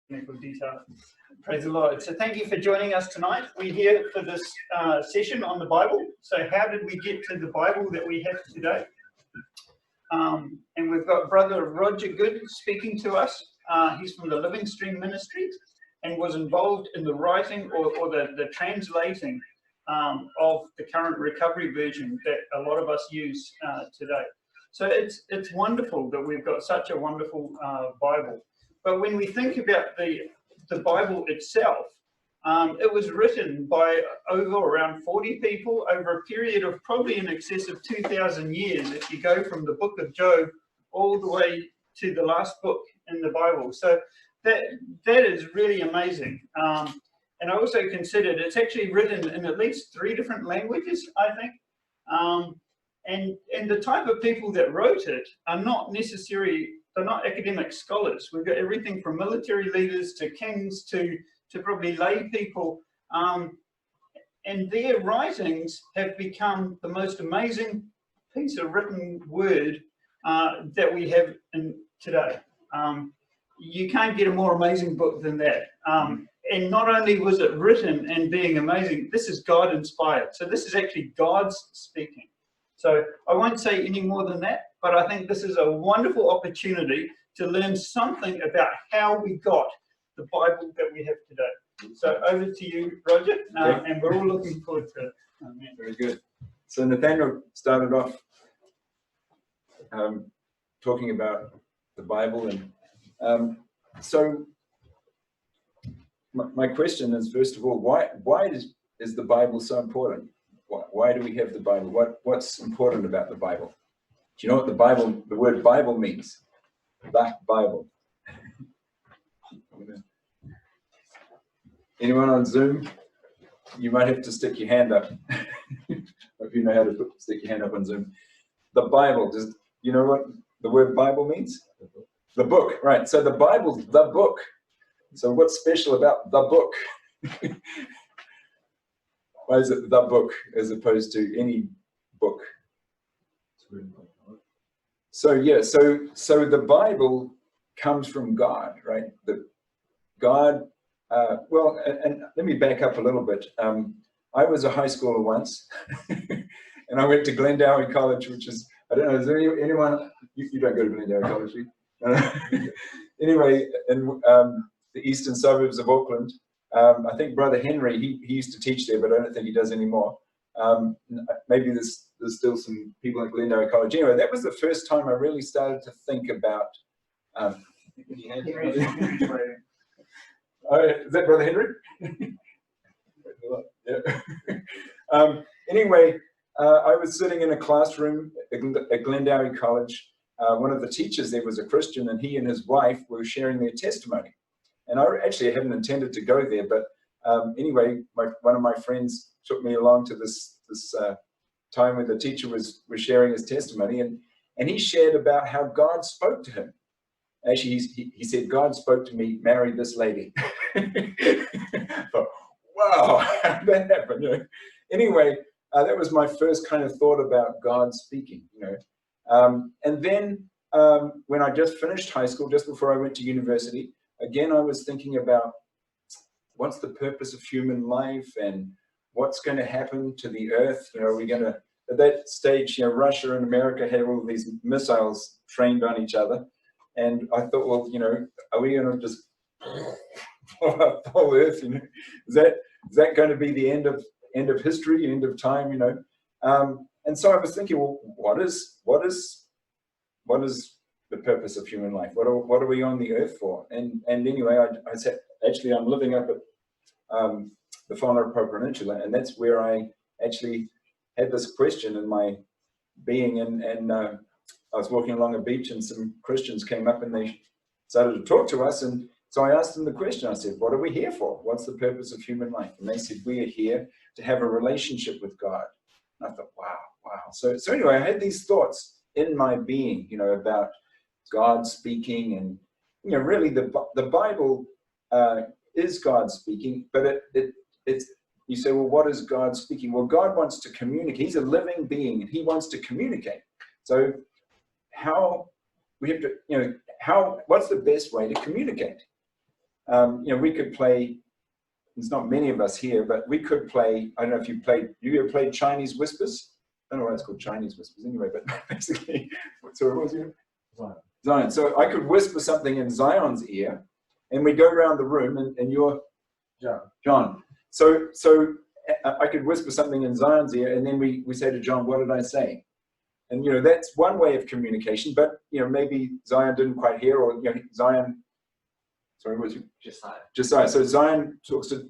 technical detail. Praise the Lord. So thank you for joining us tonight. We're here for this session on the Bible. So how did we get to the Bible that we have today? And we've got Brother Roger Good speaking to us. He's from the Living Stream Ministry and was involved in the writing or the translating of the current recovery version that a lot of us use today. So it's wonderful that we've got such a wonderful Bible. But when we think about the Bible itself, it was written by around 40 people over a period of probably in excess of 2,000 years, if you go from the book of Job all the way to the last book in the Bible. So that is really amazing. And I also considered it's actually written in at least 3 different languages, I think. And the type of people that wrote it are not necessarily, they're not academic scholars. We've got everything from military leaders to kings to probably lay people. And their writings have become the most amazing piece of written word that we have in today. You can't get a more amazing book than that. And not only was it written and being amazing, this is God inspired. So this is actually God's speaking. So I won't say any more than that, but I think this is a wonderful opportunity to learn something about how we got the Bible that we have today. So over to you, Roger, and we're all looking forward to it. Amen. Very good. So Nathaniel started off talking about the Bible, and so my question is, first of all, why is the Bible so important? Why do we have the Bible? What's important about the Bible? Do you know what the word Bible means? The Bible. Anyone on Zoom? You might have to stick your hand up. If you know how to stick your hand up on Zoom. The Bible, you know what the word Bible means? The book, right. So the Bible's the book. So what's special about the book? Why is it the book as opposed to any book? So yeah, so the Bible comes from God, right? God, well, and let me back up a little bit. I was a high schooler once, and I went to Glendowie College, which is, I don't know, is there anyone, you don't go to Glendowie College, do you? Anyway, in the eastern suburbs of Auckland, I think Brother Henry, he used to teach there, but I don't think he does anymore. Maybe there's still some people at Glendowie College. Anyway, that was the first time I really started to think about. Is that Brother Henry? Yeah. Anyway, I was sitting in a classroom at Glendowie College. One of the teachers there was a Christian, and he and his wife were sharing their testimony. And I actually hadn't intended to go there, but anyway, one of my friends took me along to this time where the teacher was sharing his testimony, and he shared about how God spoke to him. Actually, he said, God spoke to me, marry this lady. But, wow, how did that happen? You know? Anyway, that was my first kind of thought about God speaking, you know. And then when I just finished high school, just before I went to university, again, I was thinking about what's the purpose of human life and what's going to happen to the earth. You know, are we going to, at that stage, you know, Russia and America had all these missiles trained on each other. And I thought, well, you know, are we going to just blow up the whole earth? You know, is that going to be the end of history, end of time? You know, and so I was thinking, well, what is the purpose of human life? What are we on the earth for? And anyway, I said, actually, I'm living up at the Whangarapa Peninsula, and that's where I actually had this question in my being. And I was walking along a beach, and some Christians came up and they started to talk to us. And so I asked them the question. I said, what are we here for? What's the purpose of human life? And they said, we are here to have a relationship with God. And I thought, wow. So anyway, I had these thoughts in my being, you know, about God speaking, and you know, really the Bible is God speaking, but it's you say, well, what is God speaking? Well, God wants to communicate. He's a living being, and he wants to communicate. So how we have to, you know, what's the best way to communicate? we could play, there's not many of us here, but we could play, I don't know if you ever played Chinese Whispers? I don't know why it's called Chinese Whispers anyway, but basically, so what was it? Zion. So I could whisper something in Zion's ear, and we go around the room, and you're John. So I could whisper something in Zion's ear, and then we say to John, what did I say? And, that's one way of communication, but, maybe Zion didn't quite hear, or, Zion, sorry, what was it? Josiah. So Zion talks to,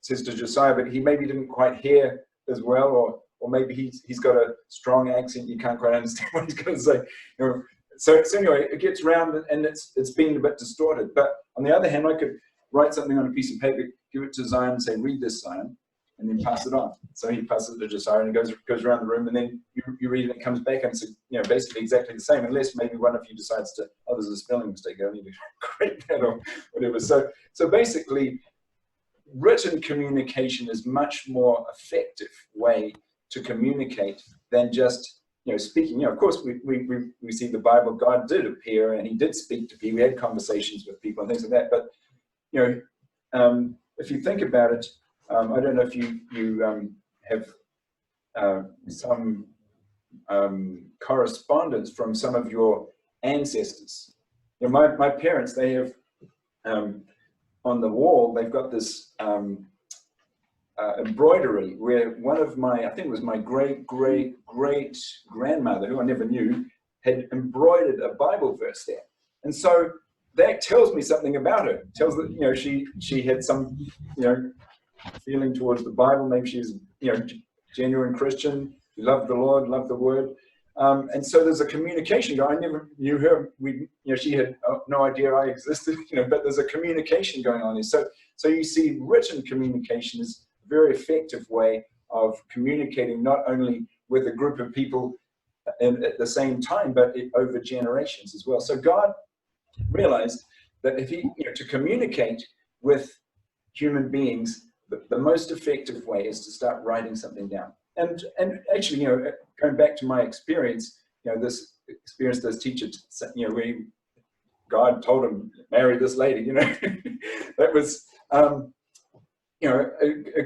says to Josiah, but he maybe didn't quite hear as well, or maybe he's got a strong accent, you can't quite understand what he's going to say. So anyway, it gets round, and it's been a bit distorted. But on the other hand, I could write something on a piece of paper, give it to Zion, and say, read this, Zion, and then pass it on. So he passes it to Josiah, and it goes around the room, and then you read it, and it comes back, and it's basically exactly the same, unless maybe one of you decides to, there's a spelling mistake, I need to correct that or whatever. So basically, written communication is much more effective way to communicate than just speaking. Of course, we see the Bible, God did appear, and he did speak to people. We had conversations with people and things like that. But if you think about it, I don't know if you have some correspondence from some of your ancestors. My parents, they have on the wall, they've got this embroidery where one of my, I think it was my great grandmother, who I never knew, had embroidered a Bible verse there. And so that tells me something about her. It tells that she had some feeling towards the Bible. Maybe she's genuine Christian, loved the Lord, loved the Word. And so there's a communication going. I never knew her. She had no idea I existed. But there's a communication going on here. So you see, written communication is a very effective way of communicating, not only with a group of people at the same time, but over generations as well. So God realized that if to communicate with human beings, the most effective way is to start writing something down. And actually, going back to my experience, this experience, this teacher, where God told him, marry this lady, that was, a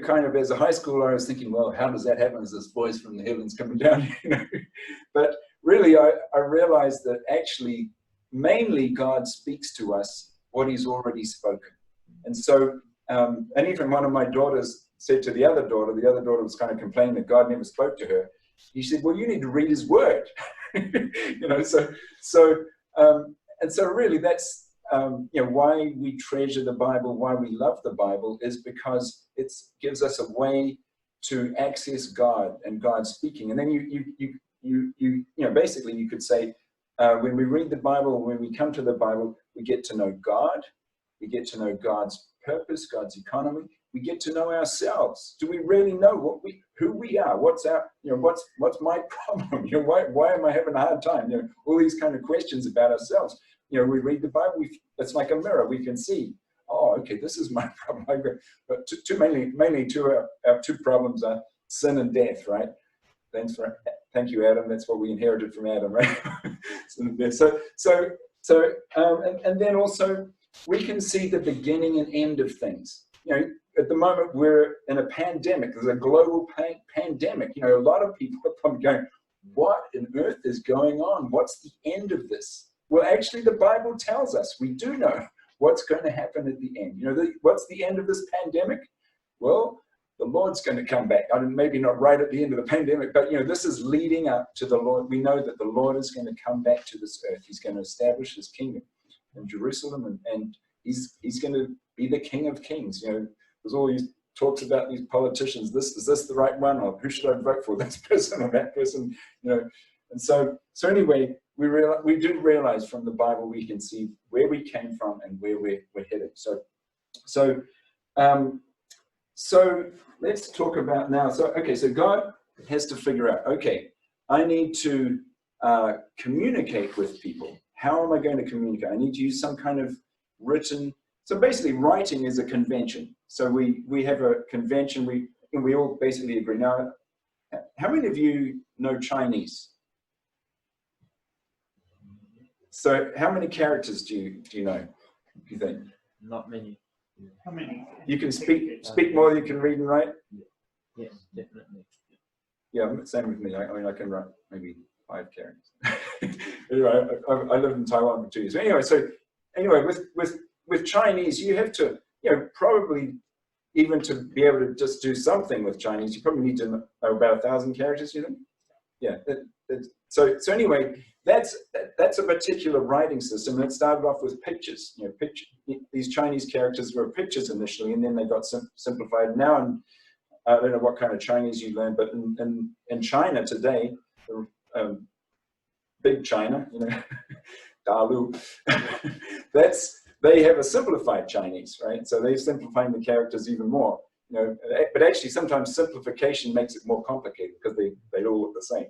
kind of, as a high schooler, I was thinking, well, how does that happen? Is this voice from the heavens coming down? But really, I realized that actually, mainly God speaks to us what he's already spoken. And so, and even one of my daughters said to the other daughter was kind of complaining that God never spoke to her. He said, well, you need to read his word. And so really that's, why we treasure the Bible, why we love the Bible, is because it gives us a way to access God and God speaking. And then you basically you could say, when we read the Bible, when we come to the Bible, we get to know God, we get to know God's purpose, God's economy. We get to know ourselves. Do we really know who we are? What's our, what's my problem? Why am I having a hard time? All these kind of questions about ourselves. We read the Bible. It's like a mirror. We can see. Oh, okay, this is my problem. But mainly our two problems are sin and death, right? Thank you, Adam. That's what we inherited from Adam, right? Sin and death. And then also we can see the beginning and end of things. At the moment, we're in a pandemic. There's a global pandemic. A lot of people are probably going, what on earth is going on? What's the end of this? Well, actually, the Bible tells us we do know what's going to happen at the end. What's the end of this pandemic? Well, the Lord's going to come back. Maybe not right at the end of the pandemic, but this is leading up to the Lord. We know that the Lord is going to come back to this earth. He's going to establish his kingdom in Jerusalem, and he's going to be the King of Kings. There's all these talks about these politicians. Is this the right one? Or who should I vote for? This person or that person? And so anyway, we do realize from the Bible we can see where we came from and where we're headed. So let's talk about now. So God has to figure out, okay, I need to communicate with people. How am I going to communicate? I need to use some kind of written. So basically, writing is a convention. So we have a convention. We all basically agree. Now, how many of you know Chinese? So how many characters do you know? Do you think? Not many. How many? You can speak more than you can read and write? Yes, definitely. Yeah, same with me. I mean, I can write maybe 5 characters. Anyway, I lived in Taiwan for 2 years. Anyway, with Chinese, you have to, probably even to be able to just do something with Chinese, you probably need to know about 1,000 characters, you think? Yeah. So anyway, that's a particular writing system. And it started off with pictures. These Chinese characters were pictures initially, and then they got simplified. Now, I don't know what kind of Chinese you learn, but in China today, big China, Dalu, they have a simplified Chinese, right? So they're simplifying the characters even more, but actually sometimes simplification makes it more complicated because they all look the same,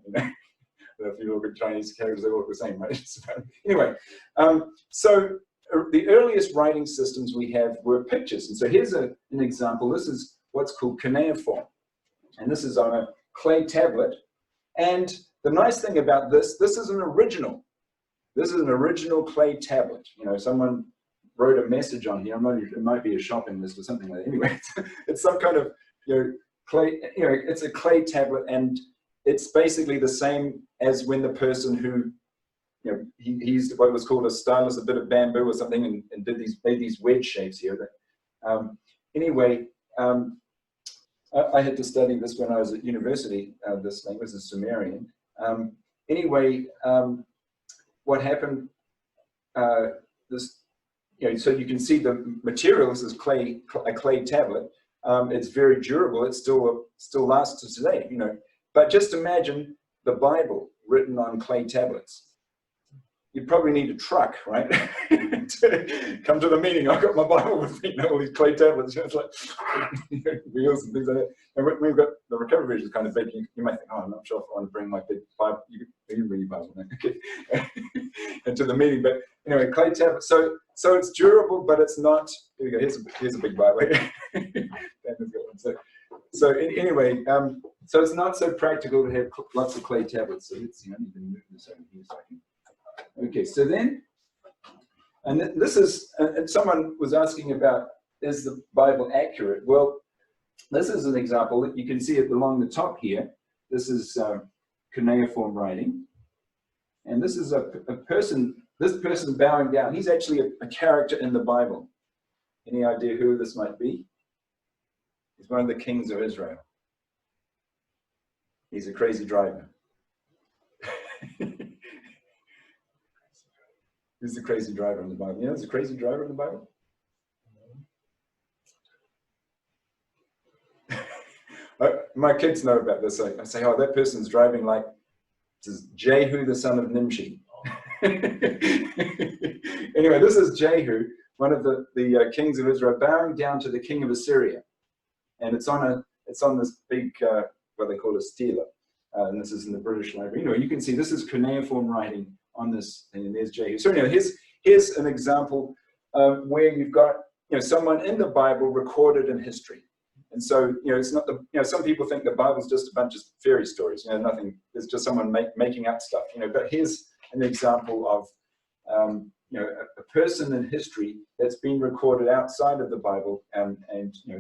If you look at Chinese characters, they all look the same, right? So, anyway, so the earliest writing systems we have were pictures. And so here's an example. This is what's called cuneiform. And this is on a clay tablet. And the nice thing about this is an original. This is an original clay tablet. Someone wrote a message on here. It might be a shopping list or something like that. Anyway, it's some kind of, clay, it's a clay tablet, and it's basically the same as when the person who, he used what was called a stylus, a bit of bamboo or something, and made these wedge shapes here. Anyway, I had to study this when I was at university. This language is Sumerian. What happened? So you can see the material. This is a clay tablet. It's very durable. It still lasts to today. But just imagine the Bible written on clay tablets. You'd probably need a truck, right? To come to the meeting. I've got my Bible with me, all these clay tablets. It's like wheels and things like that. And we've got the recovery version is kind of big. You might think, I'm not sure if I want to bring my big Bible. You can bring your Bible, okay? Into the meeting. But anyway, clay tablet. So it's durable, but it's not. Here we go. Here's a big Bible. So anyway, so it's not so practical to have lots of clay tablets. So let's see. I need to move this over here so I can. Okay, so then, and this is, and someone was asking about, is the Bible accurate? Well, this is an example that you can see it along the top here. This is cuneiform writing. And this is a person, this person bowing down. He's actually a character in the Bible. Any idea who this might be? He's one of the kings of Israel. He's a crazy driver. Who's the crazy driver in the Bible? There's a crazy driver in the Bible? My kids know about this. I say, oh, that person's driving like, this is Jehu, the son of Nimshi. Anyway, this is Jehu, one of the kings of Israel, bowing down to the king of Assyria. And it's on this big, what they call a stela. And this is in the British Library. You can see this is cuneiform writing on this thing, and there's Jehu. So anyway, here's an example where you've got someone in the Bible recorded in history. And so it's not some people think the Bible's just a bunch of fairy stories. Nothing. It's just someone making up stuff. But here's an example of a person in history that's been recorded outside of the Bible, and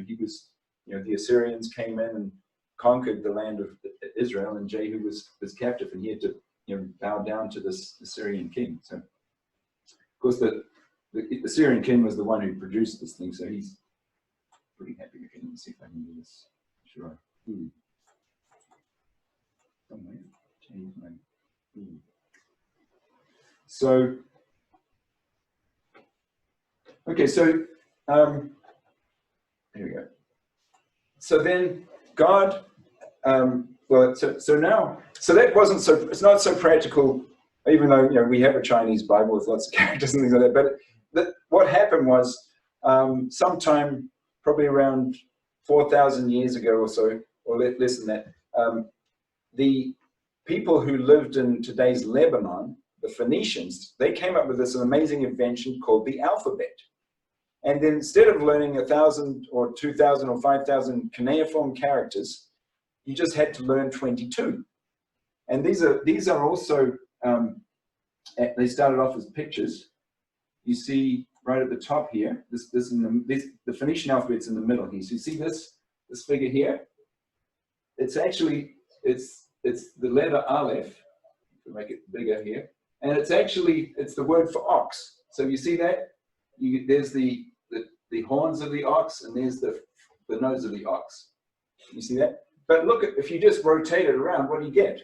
he was the Assyrians came in and conquered the land of Israel, and Jehu was captive, and he had to bow down to this Assyrian king. So, of course, the Assyrian king was the one who produced this thing, so he's pretty happy. Okay, let me see if I can do this. Sure. Somewhere. Change my. So, okay, so here we go. So then God. So that wasn't so. It's not so practical, even though we have a Chinese Bible with lots of characters and things like that. But what happened was, sometime probably around 4,000 years ago or so, or less than that, the people who lived in today's Lebanon, the Phoenicians, they came up with this amazing invention called the alphabet. And then instead of learning 1,000 or 2,000 or 5,000 cuneiform characters, you just had to learn 22. And these are also, they started off as pictures. You see right at the top here. The Phoenician alphabet's in the middle here. So you see this figure here? It's actually, it's the letter Aleph, to make it bigger here. And it's the word for ox. So you see that? There's the horns of the ox, and there's the nose of the ox. You see that? But look, if you just rotate it around, what do you get?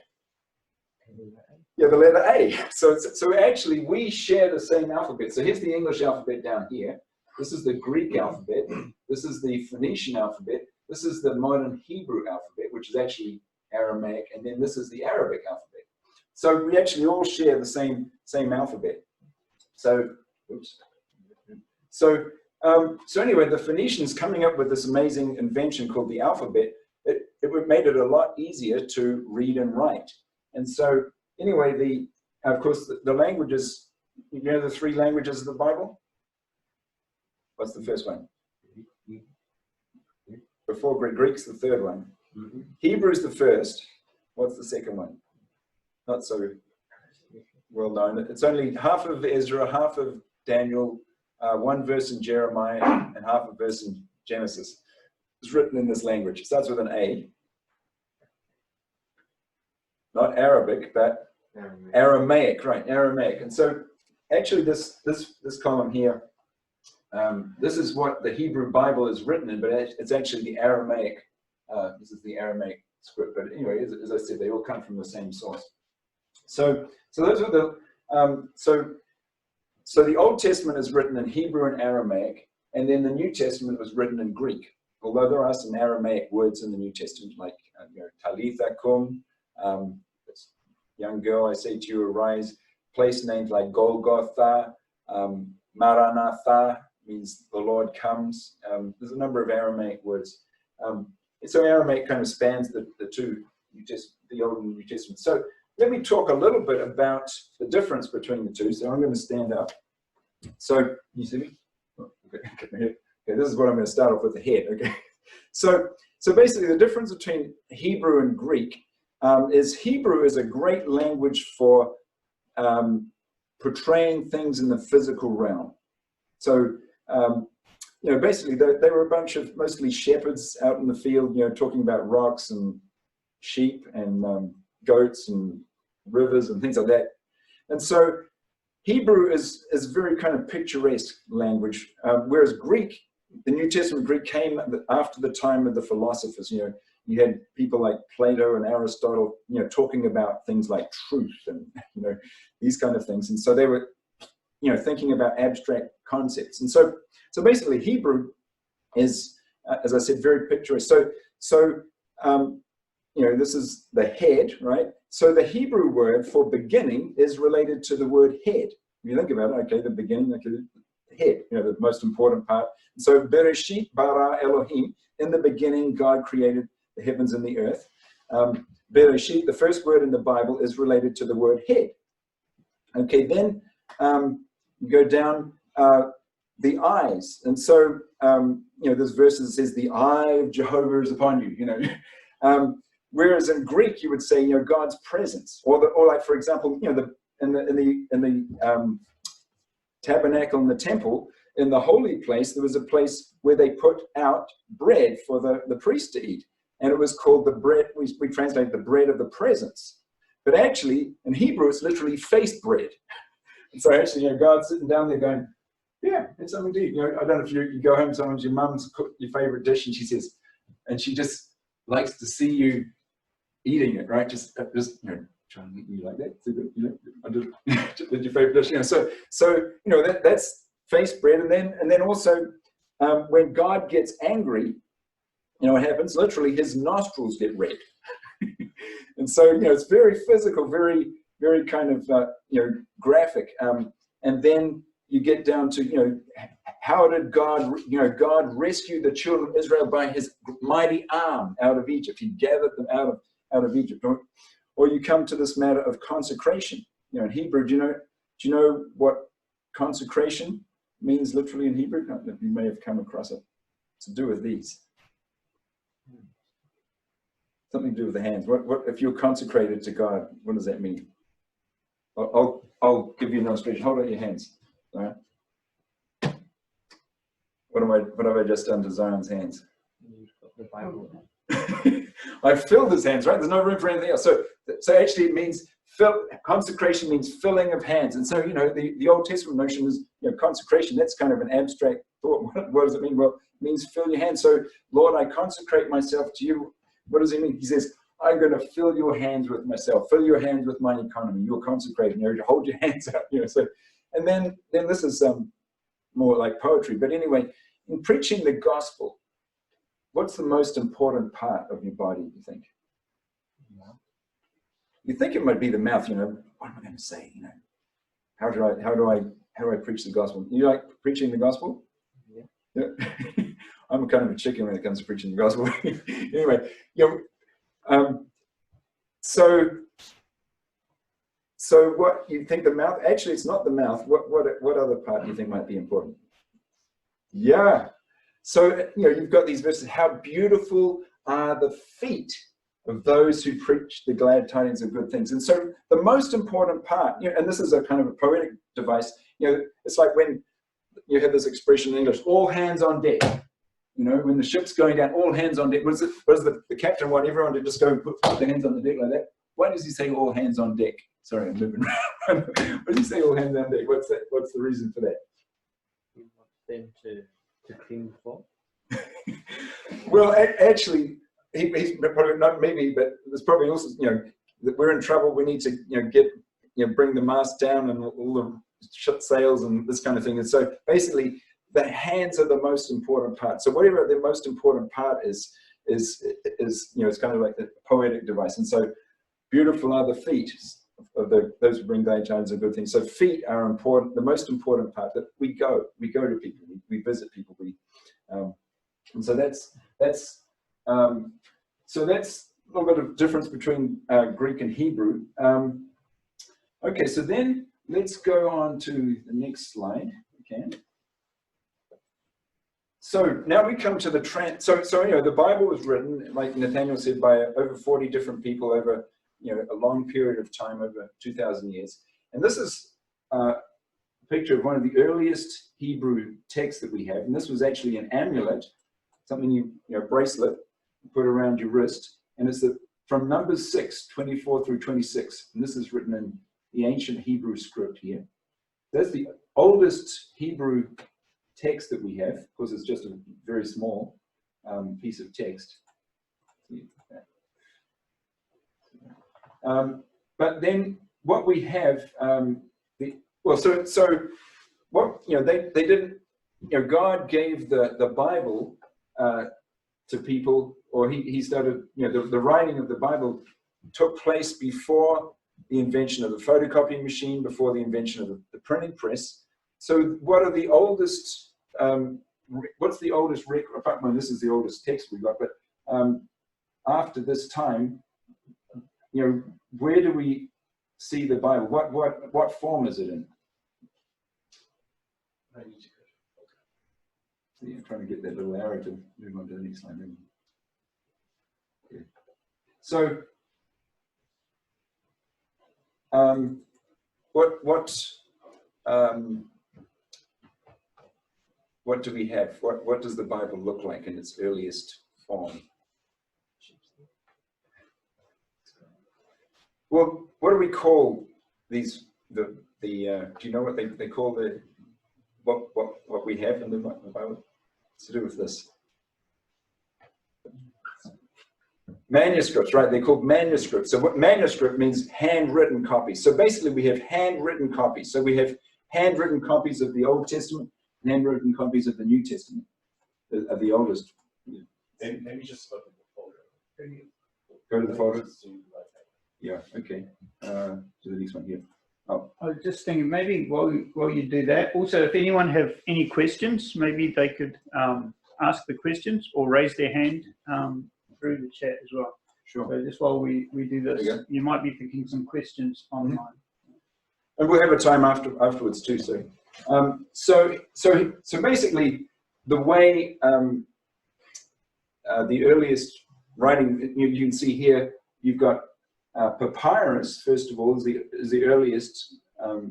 Yeah, the letter A. So actually, we share the same alphabet. So here's the English alphabet down here. This is the Greek alphabet. This is the Phoenician alphabet. This is the modern Hebrew alphabet, which is actually Aramaic. And then this is the Arabic alphabet. So we actually all share the same alphabet. So, oops. So anyway, the Phoenicians coming up with this amazing invention called the alphabet, it made it a lot easier to read and write. And so anyway, of course, the languages, you know the 3 languages of the Bible? What's the first one? Before Greek's the third one. Hebrew's the first. What's the second one? Not so well known. It's only half of Ezra, half of Daniel, 1 verse in Jeremiah, and half a verse in Genesis. It's written in this language. It starts with an A. Not Arabic, but Aramaic, right? Aramaic. And so, actually, this column here, this is what the Hebrew Bible is written in, but it's actually the Aramaic. This is the Aramaic script. But anyway, as I said, they all come from the same source. So those are the so the Old Testament is written in Hebrew and Aramaic, and then the New Testament was written in Greek. Although there are some Aramaic words in the New Testament, like Talitha cum, young girl, I say to you, arise. Place names like Golgotha, Maranatha, means the Lord comes. There's a number of Aramaic words. So Aramaic kind of spans the two, the Old and New Testament. So let me talk a little bit about the difference between the two. So I'm going to stand up. So you see me? Oh, okay, this is what I'm going to start off with, the head. Okay. So basically the difference between Hebrew and Greek is Hebrew is a great language for portraying things in the physical realm. So basically they were a bunch of mostly shepherds out in the field, talking about rocks and sheep and goats and rivers and things like that. And so Hebrew is very kind of picturesque language, whereas Greek, the New Testament Greek came after the time of the philosophers. You had people like Plato and Aristotle, talking about things like truth and these kind of things. And so they were, thinking about abstract concepts. And so basically Hebrew is, as I said, very picturesque. So this is the head, right? So the Hebrew word for beginning is related to the word head. If you think about it, okay, the beginning, okay, the head, the most important part. So Bereshit bara Elohim, in the beginning, God created the heavens and the earth. Bereshit, the first word in the Bible, is related to the word head. Okay, then you go down the eyes. And so, there's verses that says, the eye of Jehovah is upon you, whereas in Greek, you would say, God's presence, or like, for example, in the tabernacle in the temple, in the holy place, there was a place where they put out bread for the priest to eat. And it was called the bread, we translate the bread of the presence. But actually, in Hebrew, it's literally face bread. And so actually, God's sitting down there going, yeah, it's something to eat. I don't know if you go home, sometimes your mum's cooked your favorite dish, and she says, and she just likes to see you eating it, right? Just trying to eat you like that. I did your favorite dish. So that's face bread. And then also when God gets angry, what happens? Literally, his nostrils get red. And so it's very physical, very, very kind of graphic. And then you get down to how did God rescue the children of Israel by his mighty arm out of Egypt? He gathered them out of Egypt. Or you come to this matter of consecration. In Hebrew, do you know what consecration means literally in Hebrew? You may have come across it. It's to do with these. Something to do with the hands. What if you're consecrated to God? What does that mean? I'll give you an illustration. Hold out your hands. All right. What have I just done to Zion's hands? You've got the Bible. I've filled his hands, right? There's no room for anything else. So actually it means consecration means filling of hands. And so, the Old Testament notion is, consecration, that's kind of an abstract thought. What does it mean? Well, it means fill your hands. So, Lord, I consecrate myself to you. What does he mean? He says, I'm going to fill your hands with myself, fill your hands with my economy. You're consecrated. You hold your hands out. So, and then this is more like poetry. But anyway, in preaching the gospel, what's the most important part of your body, you think? You think it might be the mouth, what am I going to say? How do I preach the gospel? You like preaching the gospel? Yeah. I'm kind of a chicken when it comes to preaching the gospel. Anyway, so what you think the mouth? Actually, it's not the mouth. What other part do you think might be important? Yeah. So you've got these verses. How beautiful are the feet of those who preach the glad tidings of good things. And so the most important part, and this is a kind of a poetic device, it's like when you have this expression in English, all hands on deck. When the ship's going down, all hands on deck. What does the captain want everyone to just go and put their hands on the deck like that? Why does he say all hands on deck? Sorry, I'm moving around. Why does he say all hands on deck? What's the reason for that? He wants them to clean the floor. Well, actually, he's probably not maybe, but there's probably also that we're in trouble. We need to get bring the mast down and all the ship sails and this kind of thing. And so basically, the hands are the most important part. So whatever the most important part is it's kind of like the poetic device. And so beautiful are the feet of those who bring glad tidings of good things. So feet are important. The most important part that we go to people, we visit people, and so that's a little bit of difference between Greek and Hebrew. Okay, so then let's go on to the next slide. Okay. So now we come to the the Bible was written, like Nathaniel said, by over 40 different people over a long period of time, over 2,000 years. And this is a picture of one of the earliest Hebrew texts that we have. And this was actually an amulet, something bracelet you put around your wrist. And it's from Numbers 6, 24 through 26. And this is written in the ancient Hebrew script here. That's the oldest Hebrew text that we have. Of course, it's just a very small piece of text. But then what we have, they didn't, God gave the Bible to people, or he started, the writing of the Bible took place before the invention of the photocopying machine, before the invention of the printing press. So what are the oldest, what's the oldest record? Apart from this is the oldest text we got, but after this time, where do we see the Bible? What form is it in? See, I'm trying to get that little arrow to move on to the next slide. Okay. So, what do we have? What does the Bible look like in its earliest form? Well, what do we call these? Do you know what they call what we have in the Bible? It's to do with this. Manuscripts, right? They're called manuscripts. So what manuscript means? Handwritten copies. So basically we have handwritten copies. So we have handwritten copies of the Old Testament, and handwritten copies of the New Testament, of the oldest. Maybe just look at the folder. Go to the folder. Yeah, okay. To the next one here. Oh. I was just thinking, maybe while you do that, also if anyone have any questions, maybe they could ask the questions or raise their hand through the chat as well. Sure. So just while we do this, you might be thinking some questions online. And we'll have a time afterwards too. So basically, the way the earliest writing you can see here, you've got papyrus. First of all, is the earliest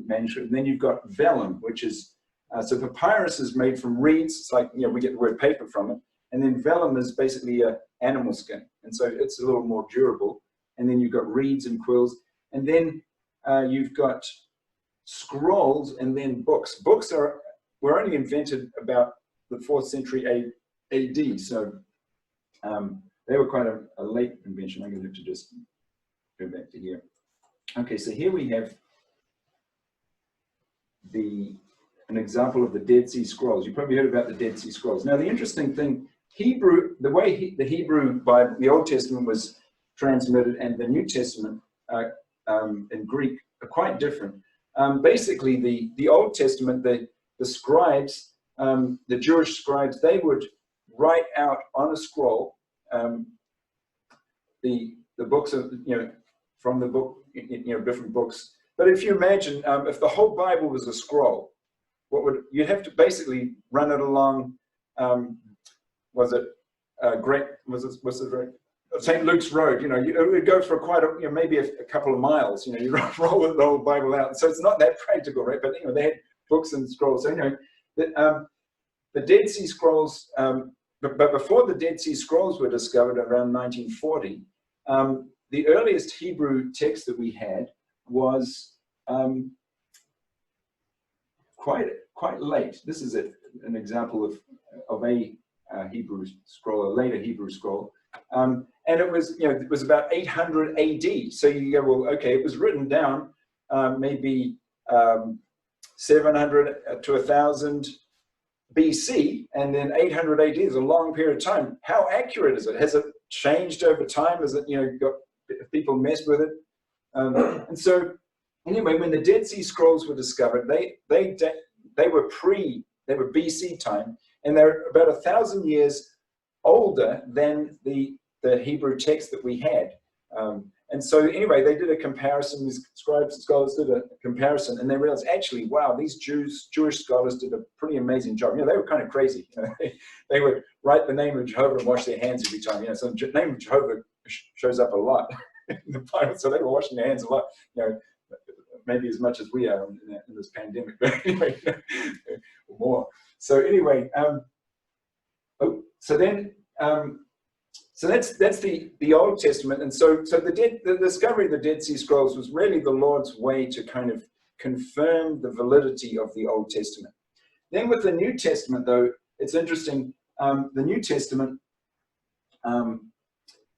manuscript. And then you've got vellum, which is So papyrus is made from reeds. It's like, we get the word paper from it. And then vellum is basically an animal skin. And so it's a little more durable. And then you've got reeds and quills. And then you've got scrolls and then books. Books were only invented about the 4th century AD. So they were quite a late invention. I'm going to have to just go back to here. Okay, so here we have an example of the Dead Sea Scrolls. You probably heard about the Dead Sea Scrolls. Now, the interesting thing, the way the Hebrew Bible, the Old Testament was transmitted, and the New Testament in Greek are quite different. Basically, the Old Testament, the scribes, the Jewish scribes, they would write out on a scroll the books of, from the book, different books. But if you imagine, if the whole Bible was a scroll, you'd have to basically run it along, St. Luke's Road, it would go for quite maybe a couple of miles, you roll the whole Bible out. So it's not that practical, right? But, they had books and scrolls. So, the Dead Sea Scrolls, but before the Dead Sea Scrolls were discovered around 1940, the earliest Hebrew text that we had was quite late. This is an example of a Hebrew scroll, a later Hebrew scroll. And it was about 800 AD. So you go, well, okay, it was written down maybe 700 to 1000 BC, and then 800 AD is a long period of time. How accurate is it? Has it changed over time? Has it, got people messed with it? And so, anyway, when the Dead Sea Scrolls were discovered, they were BC time, and they're about 1,000 years older than the Hebrew text that we had. And so anyway, they did a comparison, these scribes and scholars did a comparison, and they realized, actually, wow, these Jewish scholars did a pretty amazing job. They were kind of crazy. They would write the name of Jehovah and wash their hands every time. So the name of Jehovah shows up a lot in the Bible, so they were washing their hands a lot, maybe as much as we are in this pandemic, but anyway, more. So anyway, so that's the Old Testament, and so the discovery of the Dead Sea Scrolls was really the Lord's way to kind of confirm the validity of the Old Testament. Then with the New Testament, though, it's interesting. The New Testament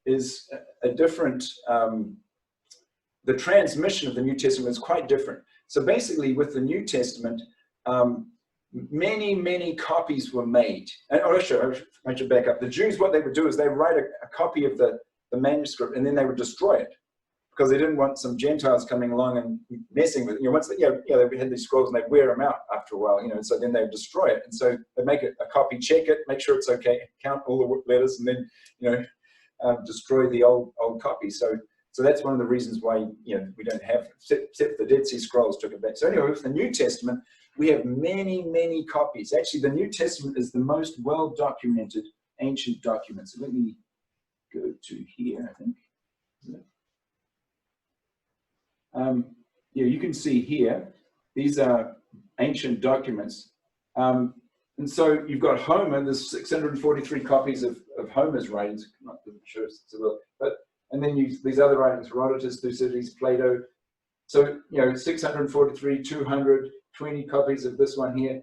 is a different. The transmission of the New Testament is quite different. So basically, with the New Testament, many copies were made. And I should back up. The Jews, what they would do is they would write a copy of the manuscript, and then they would destroy it because they didn't want some Gentiles coming along and messing with it. Once they had these scrolls and they'd wear them out after a while, so then they would destroy it. And so they'd make it a copy, check it, make sure it's okay, count all the letters, and then, destroy the old copy. So that's one of the reasons why, we don't have, except the Dead Sea Scrolls took it back. So anyway, with the New Testament, we have many copies. Actually, the New Testament is the most well-documented ancient document. So let me go to here, I think. You can see here, these are ancient documents. And so you've got Homer, there's 643 copies of Homer's writings. I'm not sure it's a little, and then these other writings, Herodotus, Thucydides, Plato. So, 643, 220 copies of this one here,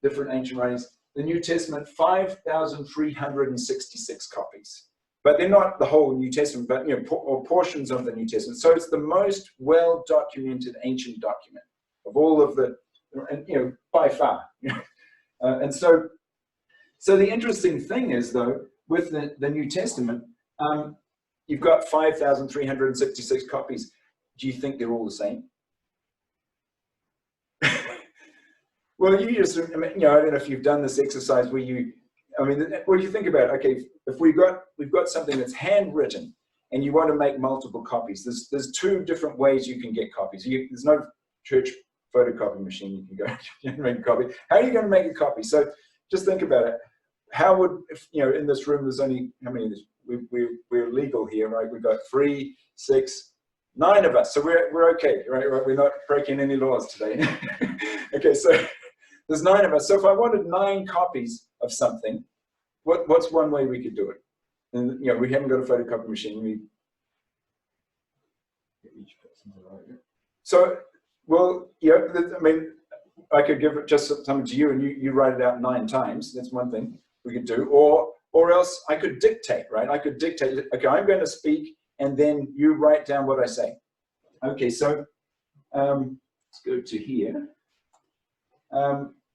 different ancient writings. The New Testament, 5,366 copies. But they're not the whole New Testament, but, or portions of the New Testament. So it's the most well-documented ancient document of all of the, and, by far. And so the interesting thing is, though, with the New Testament, you've got 5,366 copies. Do you think they're all the same? Well, you just, I don't know if you've done this exercise where what do you think about it? Okay, if we've got something that's handwritten and you want to make multiple copies, there's two different ways you can get copies. There's no church photocopy machine you can go and make a copy. How are you going to make a copy? So just think about it. How would, in this room, there's only, how many of this? We're legal here, right? We've got 3, 6, 9 of us. So we're okay, right? We're not breaking any laws today. Okay, so there's 9 of us. So if I wanted 9 copies of something, what's one way we could do it? And you know, we haven't got a photocopy machine. Each person's right. So, well, yeah, I mean, I could give it just something to you, and you write it out 9 times. That's one thing we could do. Or else I could dictate, right? I could dictate. Okay, I'm going to speak, and then you write down what I say. Okay, so let's go to here.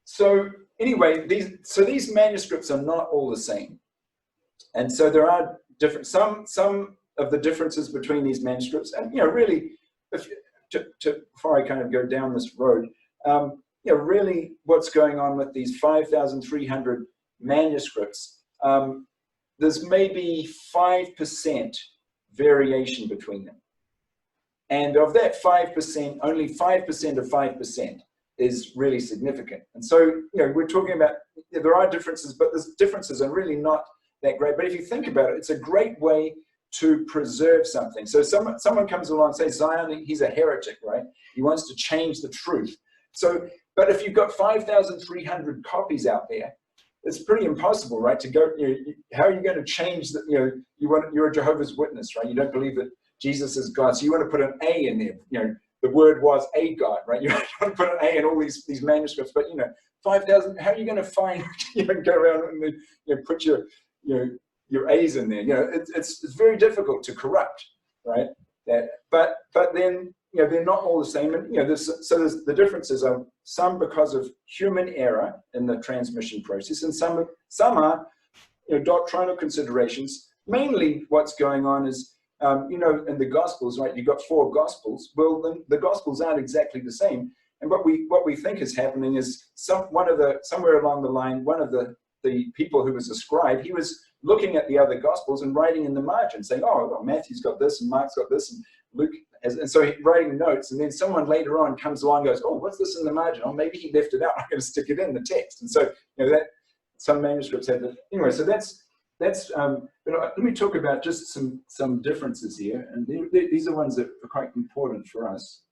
So anyway, these manuscripts are not all the same, and so there are different some of the differences between these manuscripts, and you know, really, before I kind of go down this road, you know, really, what's going on with these 5,300 manuscripts? There's maybe 5% variation between them, and of that 5%, only 5% of 5% is really significant. And so, you know, we're talking about, there are differences, but those differences are really not that great. But if you think about it, it's a great way to preserve something. So someone comes along and says, Zion, he's a heretic, right? He wants to change the truth. So, but if you've got 5,300 copies out there, it's pretty impossible, right? To go, you know, how are you going to change the, you know, you're a Jehovah's Witness, right? You don't believe that Jesus is God. So you want to put an A in there, you know, the word was a God, right? You want to put an A in all these manuscripts, but you know, 5,000. How are you going to find? You know, go around and you know, put your A's in there. You know, it's very difficult to corrupt, right? But then you know, they're not all the same, and you know, there's the differences are some because of human error in the transmission process, and some are, you know, doctrinal considerations. Mainly, what's going on is, you know, in the Gospels, right? You've got 4 Gospels. Well, then the Gospels aren't exactly the same. And what we think is happening is somewhere along the line, one of the people who was a scribe, he was looking at the other Gospels and writing in the margin, saying, oh, well, Matthew's got this, and Mark's got this, and Luke has, and so he's writing notes. And then someone later on comes along and goes, oh, what's this in the margin? Oh, maybe he left it out. I'm going to stick it in the text. And so, you know, that some manuscripts have that. Anyway, so that's let me talk about just some differences here, and these are ones that are quite important for us.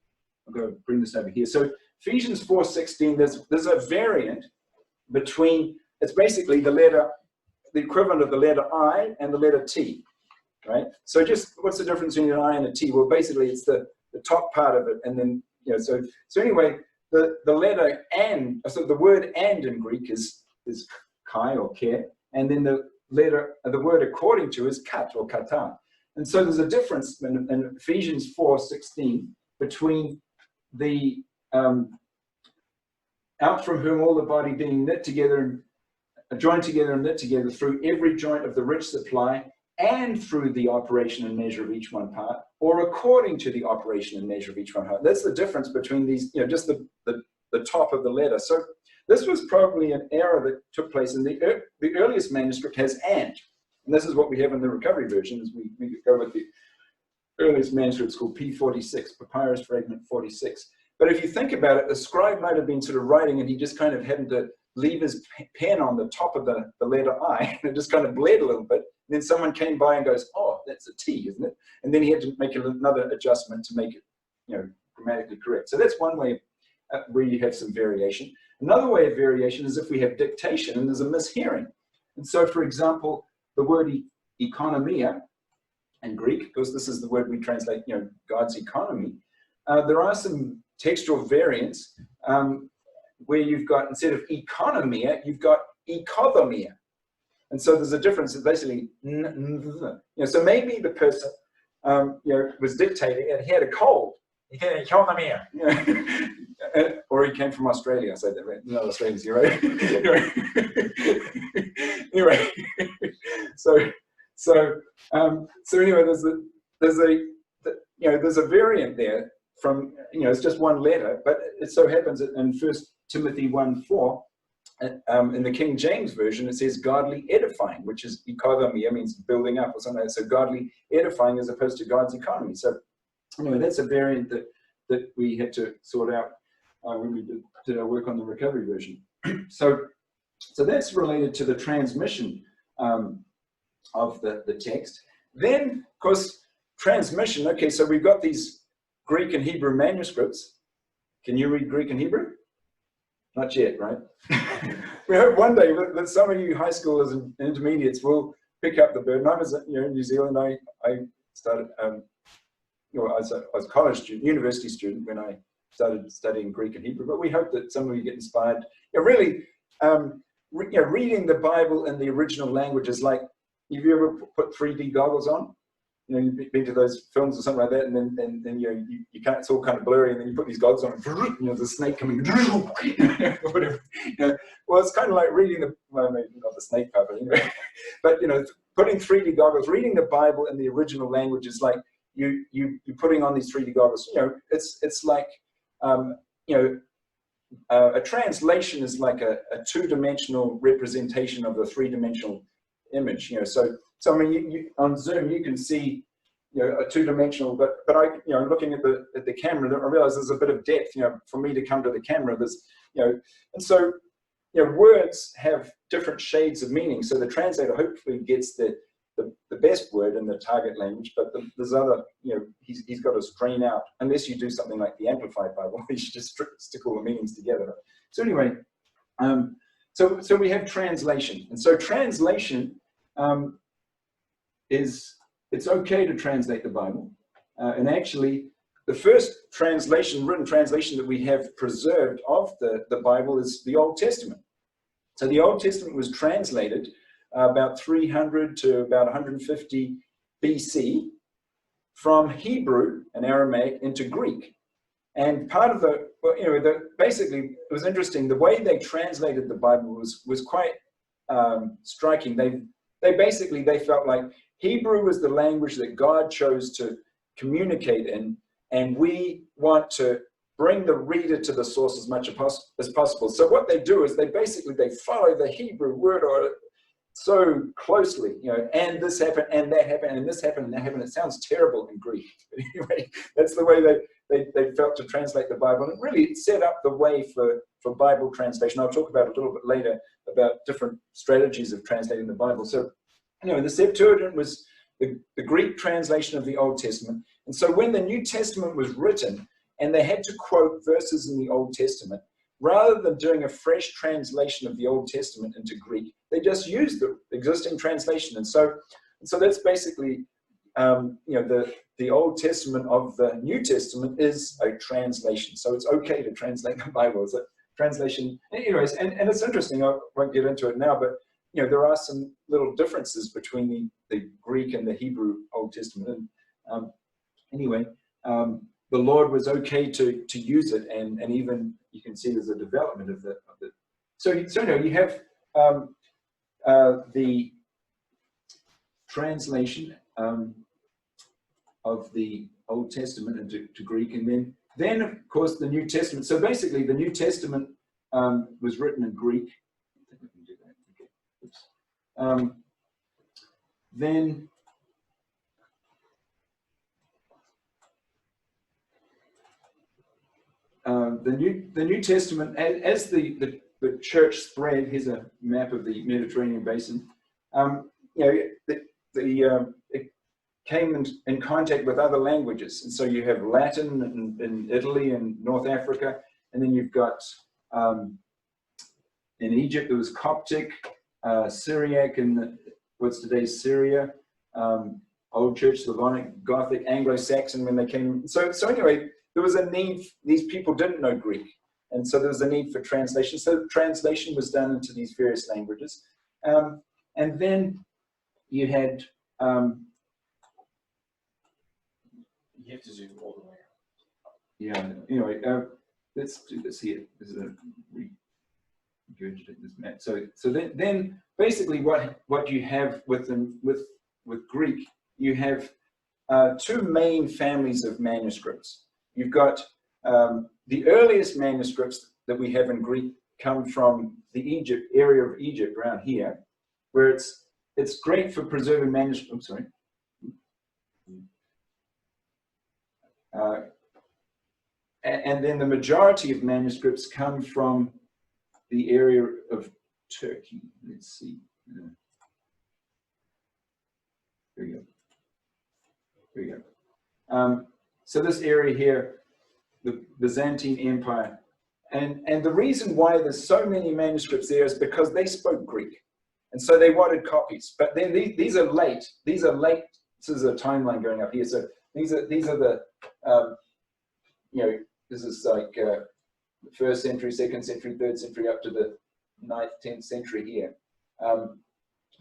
I'll go bring this over here. So Ephesians 4:16, there's a variant between, it's basically the equivalent of the letter I and the letter T, right? So just what's the difference between an I and a T? Well, basically it's the top part of it, and then, you know, so anyway, the letter and, so the word and in Greek is kai or ke, and then the word according to is kat or kata. And so there's a difference in Ephesians 4:16 between the out from whom all the body being knit together and joined together and knit together through every joint of the rich supply, and through the operation and measure of each one part, or according to the operation and measure of each one part. That's the difference between these, you know, just the top of the letter. So this was probably an error that took place in the earliest manuscript has and this is what we have in the recovery version, is we go with the earliest manuscript. It's called P46, Papyrus Fragment 46. But if you think about it, the scribe might have been sort of writing and he just kind of happened to leave his pen on the top of the letter I, and it just kind of bled a little bit. And then someone came by and goes, oh, that's a T, isn't it? And then he had to make another adjustment to make it, you know, grammatically correct. So that's one way where you have some variation. Another way of variation is if we have dictation and there's a mishearing. And so, for example, the word economia in Greek, because this is the word we translate, you know, God's economy, there are some textual variants where you've got, instead of economia, you've got ecothomia. And so there's a difference. It's basically, you know, so maybe the person, you know, was dictating and he had a cold. He had economia. You know, or he came from Australia. I said that right. No, Australia's here, right? Anyway, so anyway, there's a variant there from, you know, it's just one letter, but it so happens that in 1 Timothy 1:4, in the King James Version, it says godly edifying, which is economia, means building up or something. So godly edifying as opposed to God's economy. So anyway, that's a variant that we had to sort out when we did our work on the recovery version. So that's related to the transmission of the text. Then, of course, transmission. Okay, so we've got these Greek and Hebrew manuscripts. Can you read Greek and Hebrew? Not yet, right? We hope one day that some of you high schoolers and intermediates will pick up the burden. I was, in New Zealand. I started, I was a college student, university student when I started studying Greek and Hebrew. But we hope that some of you get inspired. Really, reading the Bible in the original language is like, have you ever put 3D goggles on? You've been to those films or something like that, and then you can't, it's all kind of blurry, and then you put these goggles on, and there's a snake coming, whatever. Well, it's kind of like reading maybe not the snake part, but anyway. But putting 3D goggles, reading the Bible in the original language is like you putting on these 3D goggles. It's like a translation is like a two-dimensional representation of a three-dimensional image. So I mean, on Zoom you can see a two-dimensional, but I looking at the camera, I realize there's a bit of depth. For me to come to the camera, there's and so words have different shades of meaning. So the translator hopefully gets the best word in the target language, but there's other, he's got to strain out, unless you do something like the Amplified Bible, where you just stick all the meanings together. So anyway, so we have translation, and so translation it's okay to translate the Bible, and actually the first written translation that we have preserved of the Bible is the Old Testament. So the Old Testament was translated about 300 to about 150 BC from Hebrew and Aramaic into Greek. And part of basically, it was interesting, the way they translated the Bible was quite striking. They felt like Hebrew was the language that God chose to communicate in, and we want to bring the reader to the source as much as possible. So what they do is they follow the Hebrew word or so closely, and this happened, and that happened, and this happened, and that happened. It sounds terrible in Greek. But anyway, that's the way they felt to translate the Bible. And it really set up the way for Bible translation. I'll talk about a little bit later about different strategies of translating the Bible. So, the Septuagint was the Greek translation of the Old Testament. And so when the New Testament was written, and they had to quote verses in the Old Testament, rather than doing a fresh translation of the Old Testament into Greek, they just used the existing translation. And so that's basically, the Old Testament of the New Testament is a translation. So it's okay to translate the Bible as a translation. Anyways, and it's interesting, I won't get into it now, but there are some little differences between the Greek and the Hebrew Old Testament. And anyway, the Lord was okay to use it, and even you can see there's a development of it. So you have the translation of the Old Testament into Greek, and then of course the New Testament. So basically, the New Testament was written in Greek. I think we can do that. Okay. Oops. Then the New Testament, as the church spread. Here's a map of the Mediterranean basin. It came in contact with other languages, and so you have Latin in Italy and North Africa, and then you've got in Egypt it was Coptic, Syriac in what's today's Syria, Old Church, Slavonic, Gothic, Anglo-Saxon when they came. So anyway, there was a need. These people didn't know Greek, and so there was a need for translation. So translation was done into these various languages, and then you had. You have to zoom all the way out. Yeah. Anyway, let's do this here. This is a regurgitate this map. So then basically what you have with Greek, you have two main families of manuscripts. You've got the earliest manuscripts that we have in Greek come from the area of Egypt around here, where it's great for preserving manuscripts. I'm sorry. And then the majority of manuscripts come from the area of Turkey. Let's see. There we go. There we go. So this area here, the Byzantine Empire And the reason why there's so many manuscripts there is because they spoke Greek. And so they wanted copies. But then these are late. These are late. This is a timeline going up here. So these are the, this is like the 1st century, 2nd century, 3rd century, up to the 9th, 10th century here.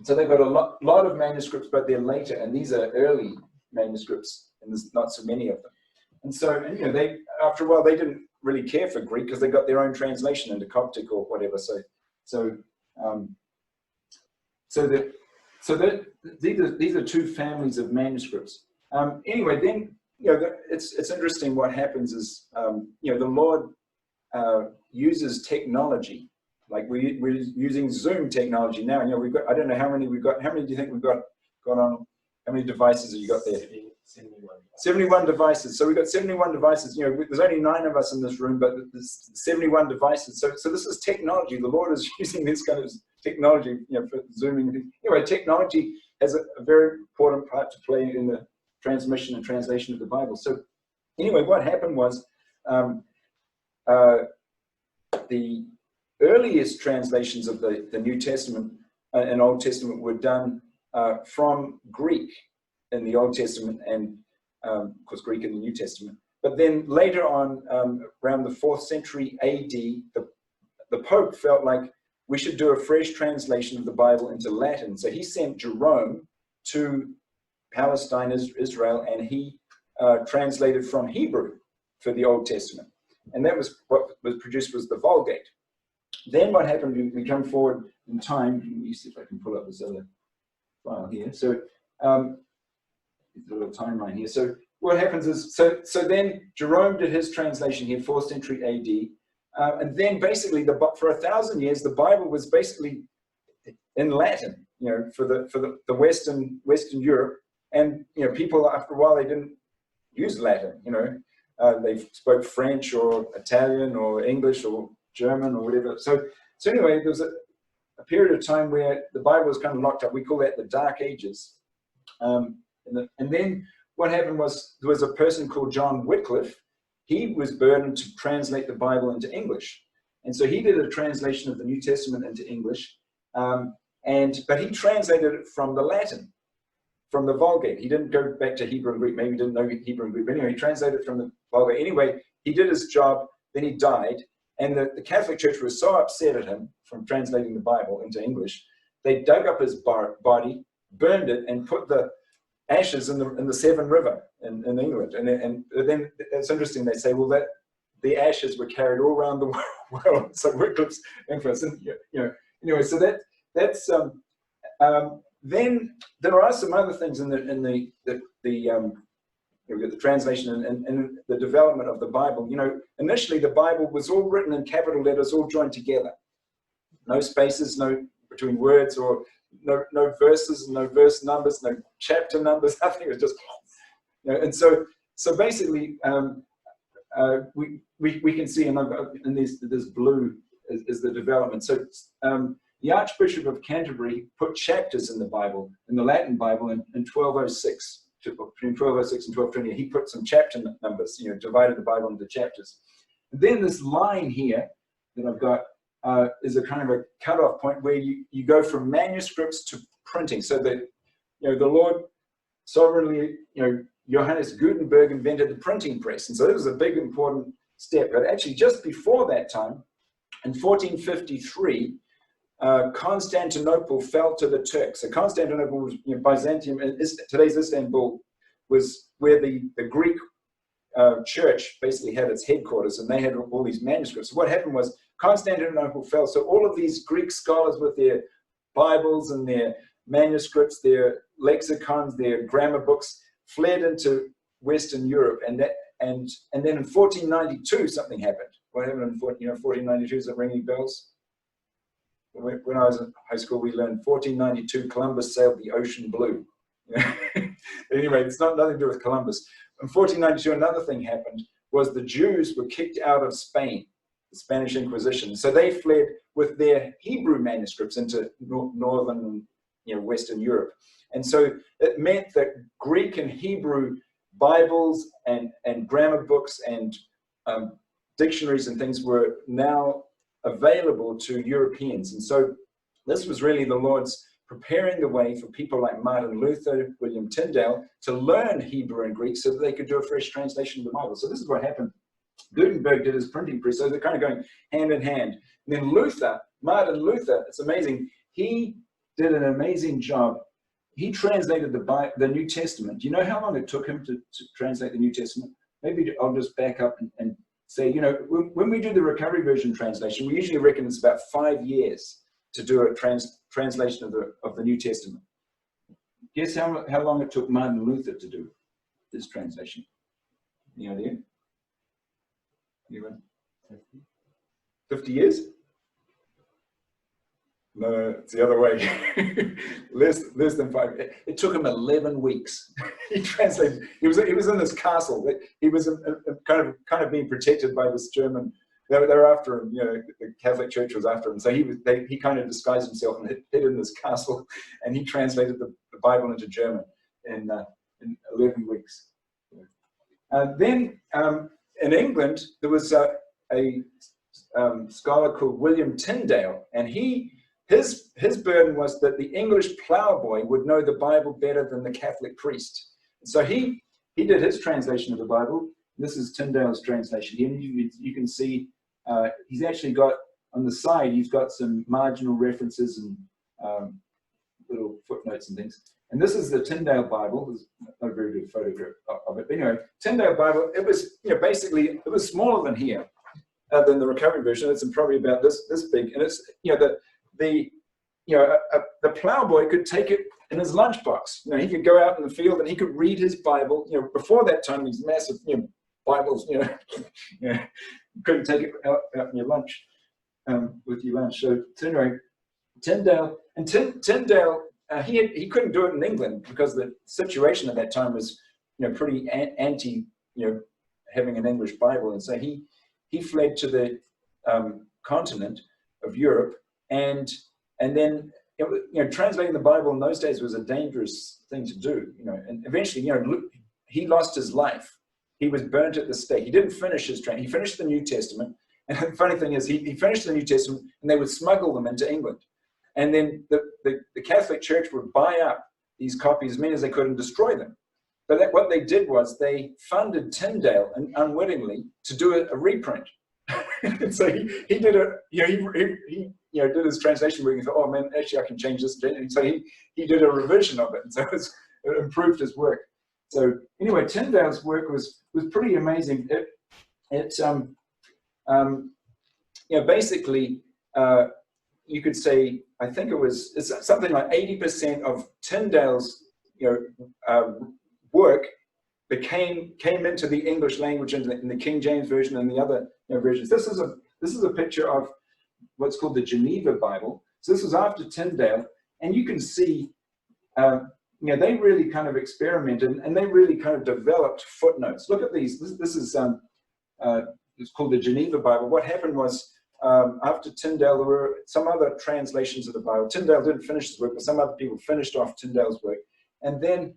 So they've got a lot of manuscripts, but they're later. And these are early manuscripts, and there's not so many of them. And so, they, after a while, they didn't really care for Greek because they got their own translation into Coptic or whatever. These are two families of manuscripts. Anyway, then it's interesting. What happens is the Lord uses technology. Like we're using Zoom technology now. We've got, I don't know how many we've got. How many do you think we've got on? How many devices have you got there? 71. 71 devices. So we've got 71 devices. There's only 9 of us in this room, but there's 71 devices. So this is technology. The Lord is using this kind of technology, for Zooming. Anyway, technology has a very important part to play in the transmission and translation of the Bible. So anyway, what happened was the earliest translations of the New Testament and Old Testament were done from Greek in the Old Testament, and of course Greek in the New Testament. But then later on, around the 4th century AD, the Pope felt like we should do a fresh translation of the Bible into Latin. So he sent Jerome to Palestine, Israel, and he translated from Hebrew for the Old Testament. And that was what was produced was the Vulgate. Then what happened, we come forward in time. Let me see if I can pull up this other file here. So a little timeline here. So what happens is, so then Jerome did his translation here, 4th century AD. And then basically for 1,000 years, the Bible was basically in Latin, for the Western Europe. And, people after a while, they didn't use Latin, they spoke French or Italian or English or German or whatever. So anyway, there was a period of time where the Bible was kind of locked up. We call that the Dark Ages. And then what happened was there was a person called John Wycliffe. He was burdened to translate the Bible into English. And so he did a translation of the New Testament into English. But he translated it from the Latin, from the Vulgate. He didn't go back to Hebrew and Greek. Maybe he didn't know Hebrew and Greek. But anyway, he translated it from the Vulgate. Anyway, he did his job. Then he died. And the Catholic Church was so upset at him from translating the Bible into English, they dug up his body, burned it, and put the ashes in the Severn River in England. And then it's interesting, they say, well, that the ashes were carried all around the world. So Wycliffe's influence. And, anyway, so that's then there are some other things in the translation and the development of the Bible. Initially the Bible was all written in capital letters, all joined together. No spaces, no between words, or no verses, no verse numbers, no chapter numbers, nothing. It was just, and so basically we can see in this blue is the development. So the Archbishop of Canterbury put chapters in the Bible, in the Latin Bible, in 1206. Between 1206 and 1220, he put some chapter numbers, divided the Bible into chapters. And then this line here that I've got is a kind of a cutoff point where you go from manuscripts to printing. So that the Lord sovereignly, Johannes Gutenberg invented the printing press, and so this was a big important step. But actually, just before that time, in 1453. Constantinople fell to the Turks. So Constantinople was Byzantium, today's Istanbul, was where the Greek church basically had its headquarters, and they had all these manuscripts. So what happened was Constantinople fell. So all of these Greek scholars with their Bibles and their manuscripts, their lexicons, their grammar books, fled into Western Europe. And then in 1492 something happened. What happened in 1492? Does that ring any bells? When I was in high school, we learned 1492, Columbus sailed the ocean blue. Anyway, it's nothing to do with Columbus. In 1492, another thing happened was the Jews were kicked out of Spain, the Spanish Inquisition. So they fled with their Hebrew manuscripts into northern and Western Europe. And so it meant that Greek and Hebrew Bibles and grammar books and dictionaries and things were now available to Europeans. And so this was really the Lord's preparing the way for people like Martin Luther, William Tyndale, to learn Hebrew and Greek so that they could do a fresh translation of the Bible. So this is what happened. Gutenberg did his printing press, so they're kind of going hand in hand. And then Luther, Martin Luther, it's amazing. He did an amazing job. He translated the New Testament. Do you know how long it took him to translate the New Testament? Maybe I'll just back up and say, you know, when we do the Recovery Version translation, we usually reckon it's about 5 years to do a translation of the New Testament. Guess how long it took Martin Luther to do this translation? Any idea? Anyone? 50 years? No, it's the other way. less than 5. It took him 11 weeks. He translated. He was in this castle. He was kind of being protected by this German. They were after him. You know, the Catholic Church was after him. So he kind of disguised himself and hid in this castle, and he translated the Bible into German in 11 weeks. Then in England there was a scholar called William Tyndale, and his burden was that the English ploughboy would know the Bible better than the Catholic priest. So he did his translation of the Bible. This is Tyndale's translation. You can see he's actually got, on the side, he's got some marginal references and little footnotes and things. And this is the Tyndale Bible. There's not a very good photograph of it. But anyway, Tyndale Bible, it was, you know, basically, it was smaller than here, than the Recovery Version. It's probably about this big. And it's, you know, the ploughboy could take it in his lunchbox. You know, he could go out in the field and he could read his Bible. You know, before that time, these massive, you know, Bibles, you know, you couldn't take it out in your lunch, with your lunch. So anyway, Tyndale, he couldn't do it in England because the situation at that time was, you know, pretty anti, you know, having an English Bible. And so he fled to the continent of Europe, and then, you know, translating the Bible in those days was a dangerous thing to do, you know, and eventually, you know, he lost his life. He was burnt at the stake. He didn't finish his he finished the New Testament. And the funny thing is, he finished the New Testament and they would smuggle them into England. And then the Catholic Church would buy up these copies as many as they could and destroy them. But what they did was they funded Tyndale, and unwittingly, to do a reprint. And so he did a, you know, he you know, did his translation work and thought, oh man, actually I can change this. And so he did a revision of it, and so it improved his work. So anyway, Tyndale's work was pretty amazing. You know, basically, you could say, I think it's something like 80% of Tyndale's, you know, work came into the English language in the King James Version and the other, you know, versions. This is a picture of what's called the Geneva Bible. So this was after Tyndale, and you can see, you know, they really kind of experimented and they really kind of developed footnotes. Look at these. This is it's called the Geneva Bible. What happened was, after Tyndale, there were some other translations of the Bible. Tyndale didn't finish his work, but some other people finished off Tyndale's work. And then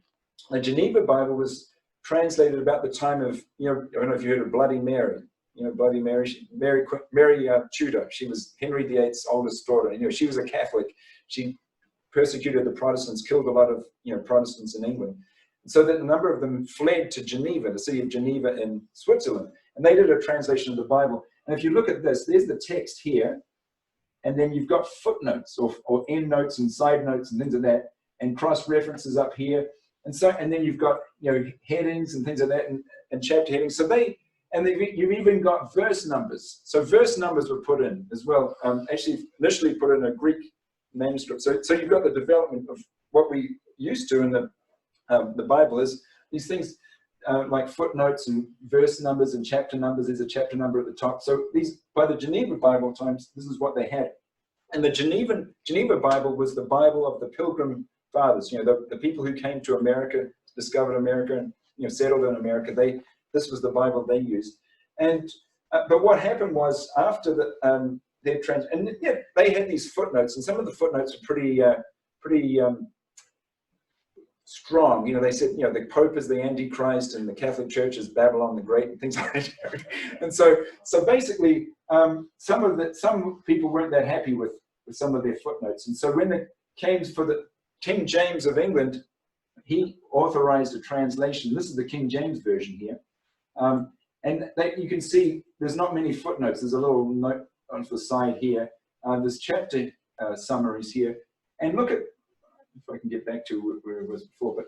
the Geneva Bible was translated about the time of, you know, I don't know if you heard of Bloody Mary. You know, Bloody Mary, Mary Tudor. She was Henry VIII's oldest daughter. You know, she was a Catholic. She persecuted the Protestants, killed a lot of, you know, Protestants in England. So that a number of them fled to Geneva, the city of Geneva in Switzerland, and they did a translation of the Bible. And if you look at this, there's the text here, and then you've got footnotes or end notes and side notes and things like that, and cross references up here, and then you've got, you know, headings and things like that, and chapter headings. So you've even got verse numbers. So verse numbers were put in as well. Actually, initially put in a Greek manuscript. So you've got the development of what we used to in the Bible is these things like footnotes and verse numbers and chapter numbers. There's a chapter number at the top. So these, by the Geneva Bible times, this is what they had. And the Geneva Bible was the Bible of the Pilgrim Fathers. You know, the people who came to America, discovered America, and, you know, settled in America. This was the Bible they used. And but what happened was, after their and yeah, they had these footnotes, and some of the footnotes are pretty strong. You know, they said, you know, the Pope is the Antichrist and the Catholic Church is Babylon the Great and things like that. And so basically, some people weren't that happy with some of their footnotes. And so when it came for the King James of England, he authorized a translation. This is the King James version here. And you can see there's not many footnotes. There's a little note on the side here. There's chapter summaries here. And look at, if I can get back to where it was before, but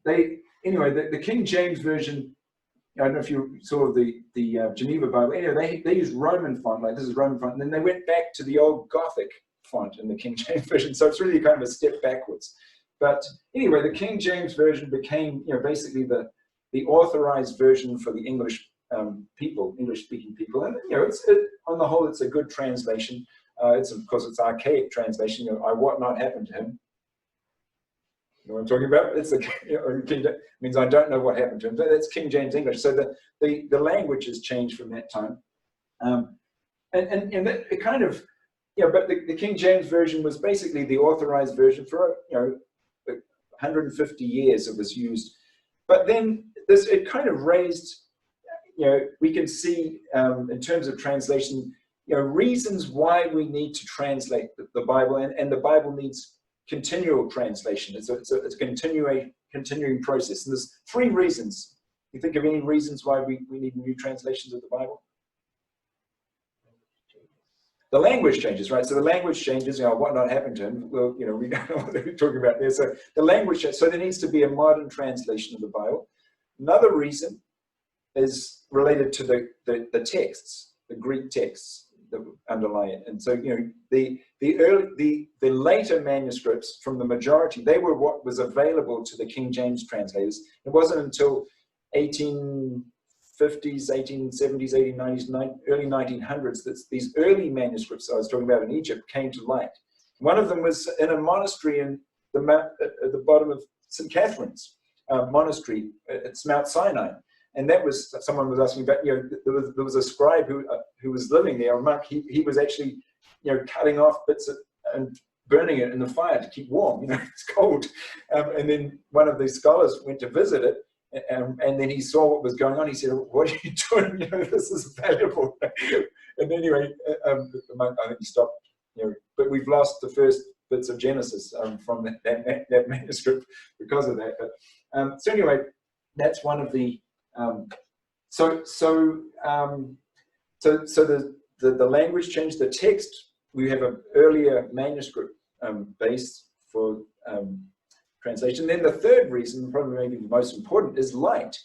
the King James version, I don't know if you saw the Geneva Bible, anyway, they used Roman font, like this is Roman font, and then they went back to the old Gothic font in the King James version, so it's really kind of a step backwards. But anyway, the King James version became, you know, basically the authorized version for the English people, English-speaking people, and you know, on the whole, it's a good translation. It's of course it's archaic translation. You know, what not happened to him. You know what I'm talking about? It's means I don't know what happened to him. That's King James English. So the language has changed from that time, and that it kind of, you know, but the King James version was basically the authorized version for, you know, 150 years it was used. But then it kind of raised, you know, we can see in terms of translation, you know, reasons why we need to translate the Bible, and the Bible needs continual translation. It's a continuing process. And there's 3 reasons. You think of any reasons why we need new translations of the Bible? The language changes, right? So the language changes, you know, what not happened to him? Well, you know, we don't know what they're talking about there. So the language changes. So there needs to be a modern translation of the Bible. Another reason is related to the texts, the Greek texts that underlie it. And so, you know, the later manuscripts from the majority, they were what was available to the King James translators. It wasn't until 1850s, 1870s, 1890s, early 1900s that these early manuscripts I was talking about in Egypt came to light. One of them was in a monastery in at the bottom of St. Catherine's monastery. It's Mount Sinai. And that was, someone was asking about, you know, there was a scribe who was living there, a monk. He was actually, you know, cutting off bits and burning it in the fire to keep warm. You know, it's cold. And then one of these scholars went to visit it, and then he saw what was going on. He said, "What are you doing? You know, this is valuable." And anyway, the monk, I think he stopped. You know, but we've lost the first bits of Genesis from that manuscript because of that. But so anyway, that's one of the so the language changed. The text, we have an earlier manuscript base for translation. Then the third reason, probably maybe the most important, is light.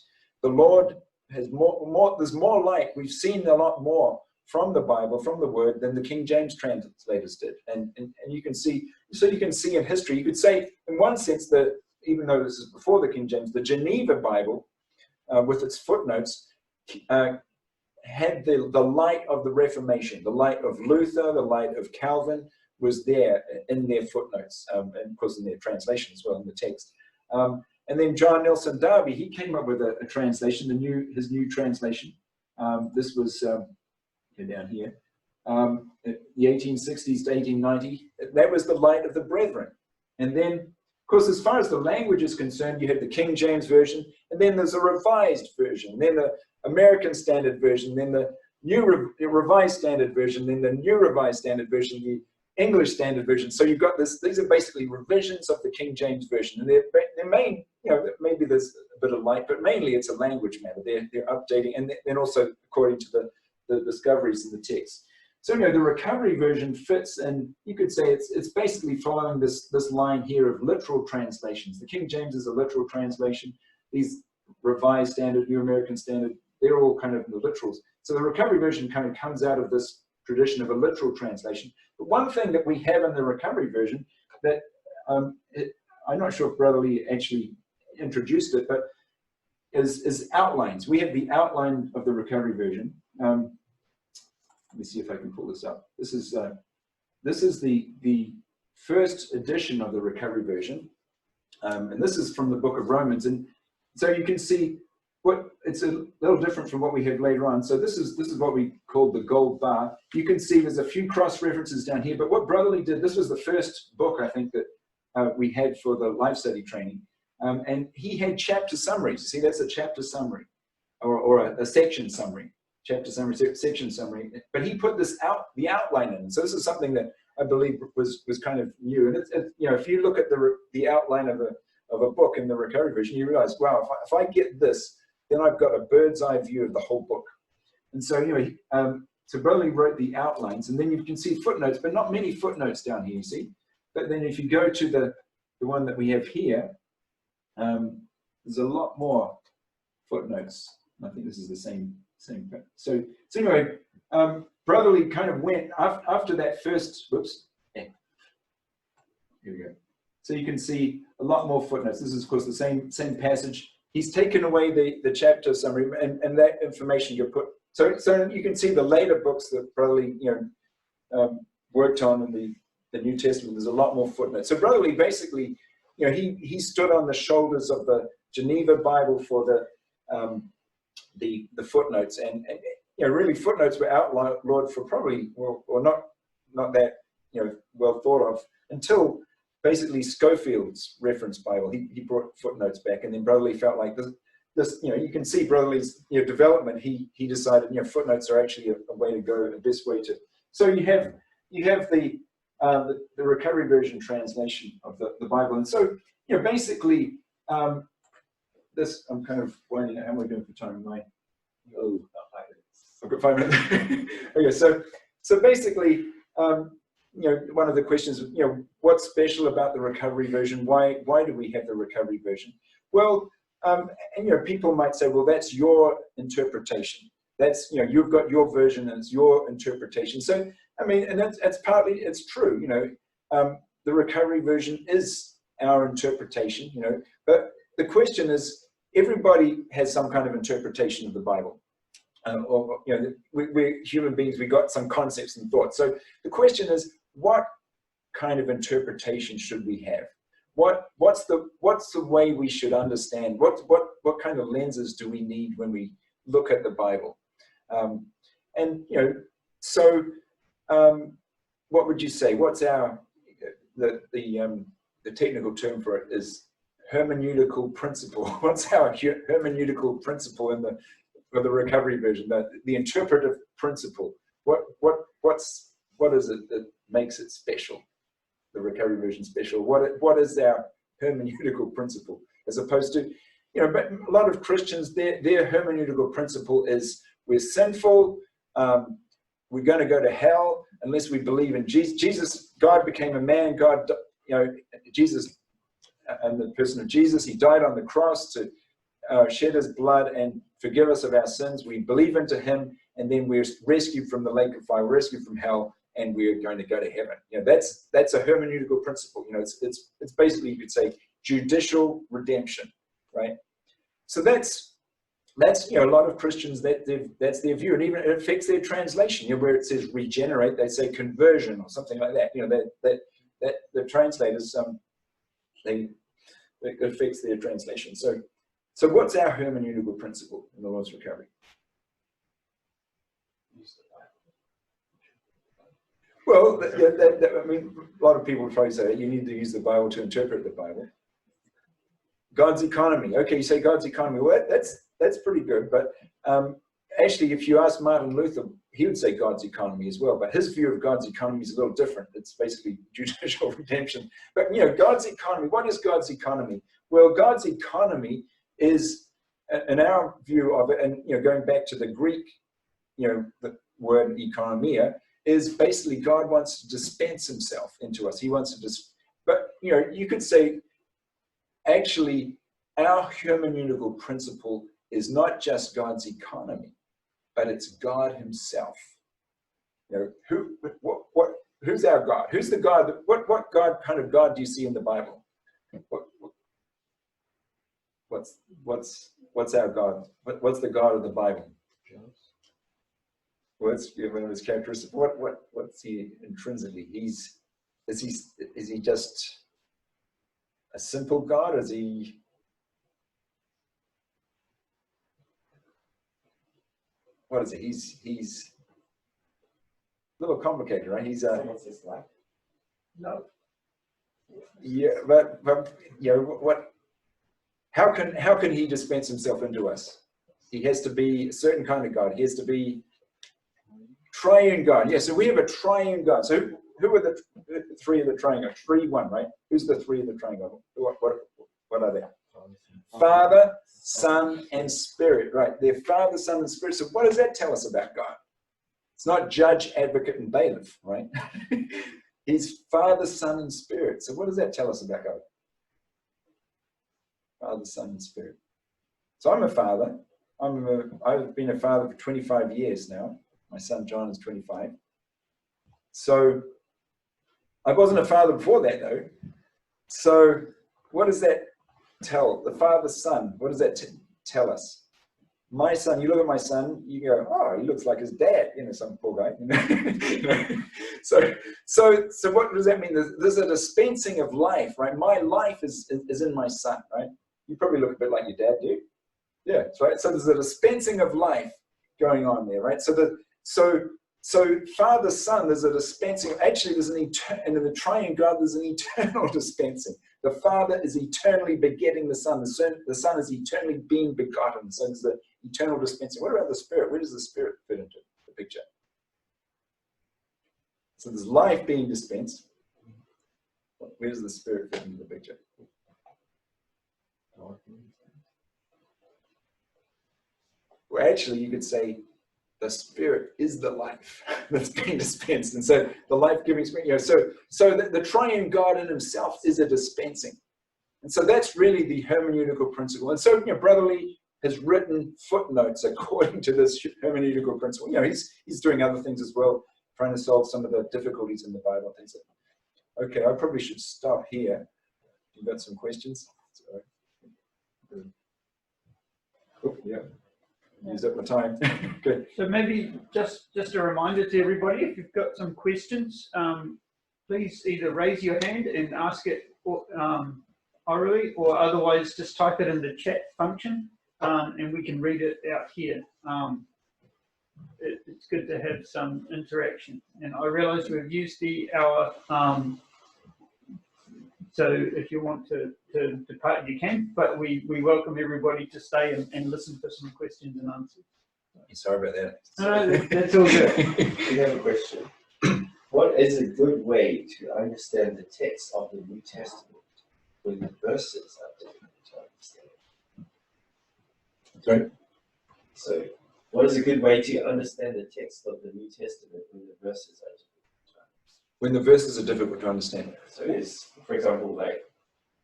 The Lord has more. There's more light. We've seen a lot more from the Bible, from the Word, than the King James translators did. And you can see, so you can see in history. You could say, in one sense, that even though this is before the King James, the Geneva Bible, with its footnotes, had the light of the Reformation, the light of Luther, the light of Calvin was there in their footnotes, and of course in their translation as well in the text. And then John Nelson Darby, he came up with a translation, his new translation. This was down here, the 1860s to 1890. That was the light of the brethren. And then, of course, as far as the language is concerned, you have the King James Version, and then there's a revised version, then the American Standard Version, then the new Revised Standard Version, then the New Revised Standard Version, the English Standard Version. So you've got this, these are basically revisions of the King James Version. And they're main, you know, maybe there's a bit of light, but mainly it's a language matter. They're updating, and then also according to the discoveries in the text. So, you know, the recovery version fits, and you could say it's basically following this line here of literal translations. The King James is a literal translation. These Revised Standard, New American Standard, they're all kind of the literals. So the recovery version kind of comes out of this tradition of a literal translation. But one thing that we have in the recovery version that I'm not sure if Brother Lee actually introduced it, but is outlines. We have the outline of the recovery version. Let me see if I can pull this up. This is the first edition of the recovery version, and this is from the book of Romans. And so you can see what it's a little different from what we have later on. So this is what we call the gold bar. You can see there's a few cross references down here, but what Brotherly did, this was the first book I think that we had for the life study training. And he had chapter summaries. You see, that's a chapter summary or a section summary, chapter summary, section summary. But he put this the outline in. So this is something that I believe was kind of new. And you know, if you look at the outline of a book in the recovery version, you realize, wow, if I get this, then I've got a bird's eye view of the whole book. And so, you know, so Brotherly wrote the outlines, and then you can see footnotes, but not many footnotes down here, you see. But then if you go to the one that we have here, there's a lot more footnotes. I think this is the same. So anyway, Brotherly kind of went after that first. Whoops. Yeah. Here we go. So you can see a lot more footnotes. This is, of course, the same passage. He's taken away the chapter summary, and that information you put. So you can see the later books that Brotherly, you know, worked on in the New Testament. There's a lot more footnotes. So Brotherly basically, you know, he stood on the shoulders of the Geneva Bible for the footnotes, and you know, really footnotes were outlawed for probably or not that, you know, well thought of until basically Schofield's reference Bible. He brought footnotes back, and then Brotherly felt like this, you know, you can see Brotherly's, you know, development. He decided, you know, footnotes are actually a way to go, the best way to. So you have the recovery version translation of the Bible, and so, you know, basically this, I'm kind of winding out. How am I doing for time? I've got 5 minutes. Okay, so basically, you know, one of the questions, you know, what's special about the recovery version? Why do we have the recovery version? Well, and you know, people might say, well, that's your interpretation. That's, you know, you've got your version and it's your interpretation. So, I mean, and that's partly, it's true, you know, the recovery version is our interpretation, you know, but the question is, everybody has some kind of interpretation of the Bible. Or, you know, we're human beings, we got some concepts and thoughts. So the question is, what kind of interpretation should we have? What's the way we should understand? What kind of lenses do we need when we look at the Bible? And you know, so what would you say? What's our the technical term for it is hermeneutical principle. What's our hermeneutical principle in the recovery version? The interpretive principle. What is it that makes it special? The recovery version special. What is our hermeneutical principle, as opposed to, you know, but a lot of Christians, their hermeneutical principle is we're sinful, we're going to go to hell unless we believe in Jesus. Jesus, God became a man. God, you know, Jesus, and the person of Jesus, he died on the cross to shed his blood and forgive us of our sins. We believe into him, and then we're rescued from the lake of fire, rescued from hell, and we're going to go to heaven. You know, that's a hermeneutical principle. You know, it's basically, you could say, judicial redemption, right? So that's you know, a lot of Christians, that's their view, and even it affects their translation. You know, where it says regenerate, they say conversion or something like that. You know, that the translators it affects their translation. So what's our hermeneutical principle in the Lord's recovery? Well, I mean, a lot of people try to say you need to use the Bible to interpret the Bible. God's economy. Okay, you say God's economy. Well, that's pretty good. But actually, if you ask Martin Luther, he would say God's economy as well. But his view of God's economy is a little different. It's basically judicial redemption. But, you know, God's economy. What is God's economy? Well, God's economy is, in our view of it, and, you know, going back to the Greek, you know, the word economia, is basically God wants to dispense himself into us. He wants to but, you know, you could say, actually, our hermeneutical principle is not just God's economy, but it's God himself. You know, who's our God? Who's the God? What God, kind of God do you see in the Bible? What's our God? What's the God of the Bible? What's one of his characteristics? What's he intrinsically? Is he just a simple God? Is he? What is it? He's a little complicated, right? He's Someone says like? No. Yeah, but you know what? How can he dispense himself into us? He has to be a certain kind of God. He has to be triune God. Yeah, so we have a triune God. So who are the three of the triune God? 3-1, right? Who's the three of the triune God? What are they? Father, Son, and Spirit, right? They're Father, Son, and Spirit. So what does that tell us about God? It's not judge, advocate, and bailiff, right? He's Father, Son, and Spirit. So what does that tell us about God? Father, Son, and Spirit. So I'm a father. I've been a father for 25 years now. My son John is 25. So I wasn't a father before that, though. So what does that tell? The Father, Son, what does that tell us? My son, you look at my son, you go, oh, he looks like his dad, some poor guy. So what does that mean? There's a dispensing of life, right? My life is in my son, right? You probably look a bit like your dad, do you? Yeah, that's right. So there's a dispensing of life going on there, right? So Father, Son, there's a dispensing. Actually, there's and in the triune God, there's an eternal dispensing. The Father is eternally begetting the Son. The Son is eternally being begotten. So there's the eternal dispensing. What about the Spirit? Where does the Spirit fit into the picture? So there's life being dispensed. Where does the Spirit fit into the picture? Well, actually, you could say the Spirit is the life that's being dispensed. And so the life-giving Spirit, so the triune God in himself is a dispensing. And so that's really the hermeneutical principle. And so, Brotherly has written footnotes according to this hermeneutical principle. He's doing other things as well, trying to solve some of the difficulties in the Bible and things like that. Okay, I probably should stop here. You've got some questions? Sorry. Oh, yeah. Use up my time. Good. So maybe just a reminder to everybody, if you've got some questions, please either raise your hand and ask it orally, or otherwise just type it in the chat function, and we can read it out here. It's good to have some interaction. And I realize we've used the hour, so if you want to depart, you can, but we welcome everybody to stay and listen for some questions and answers. Sorry about that. No, that's all good. We have a question. What is a good way to understand the text of the New Testament when the verses are difficult to understand? Sorry? So, what is a good way to understand the text of the New Testament when the verses are difficult to understand? When the verses are difficult to understand. So, for example,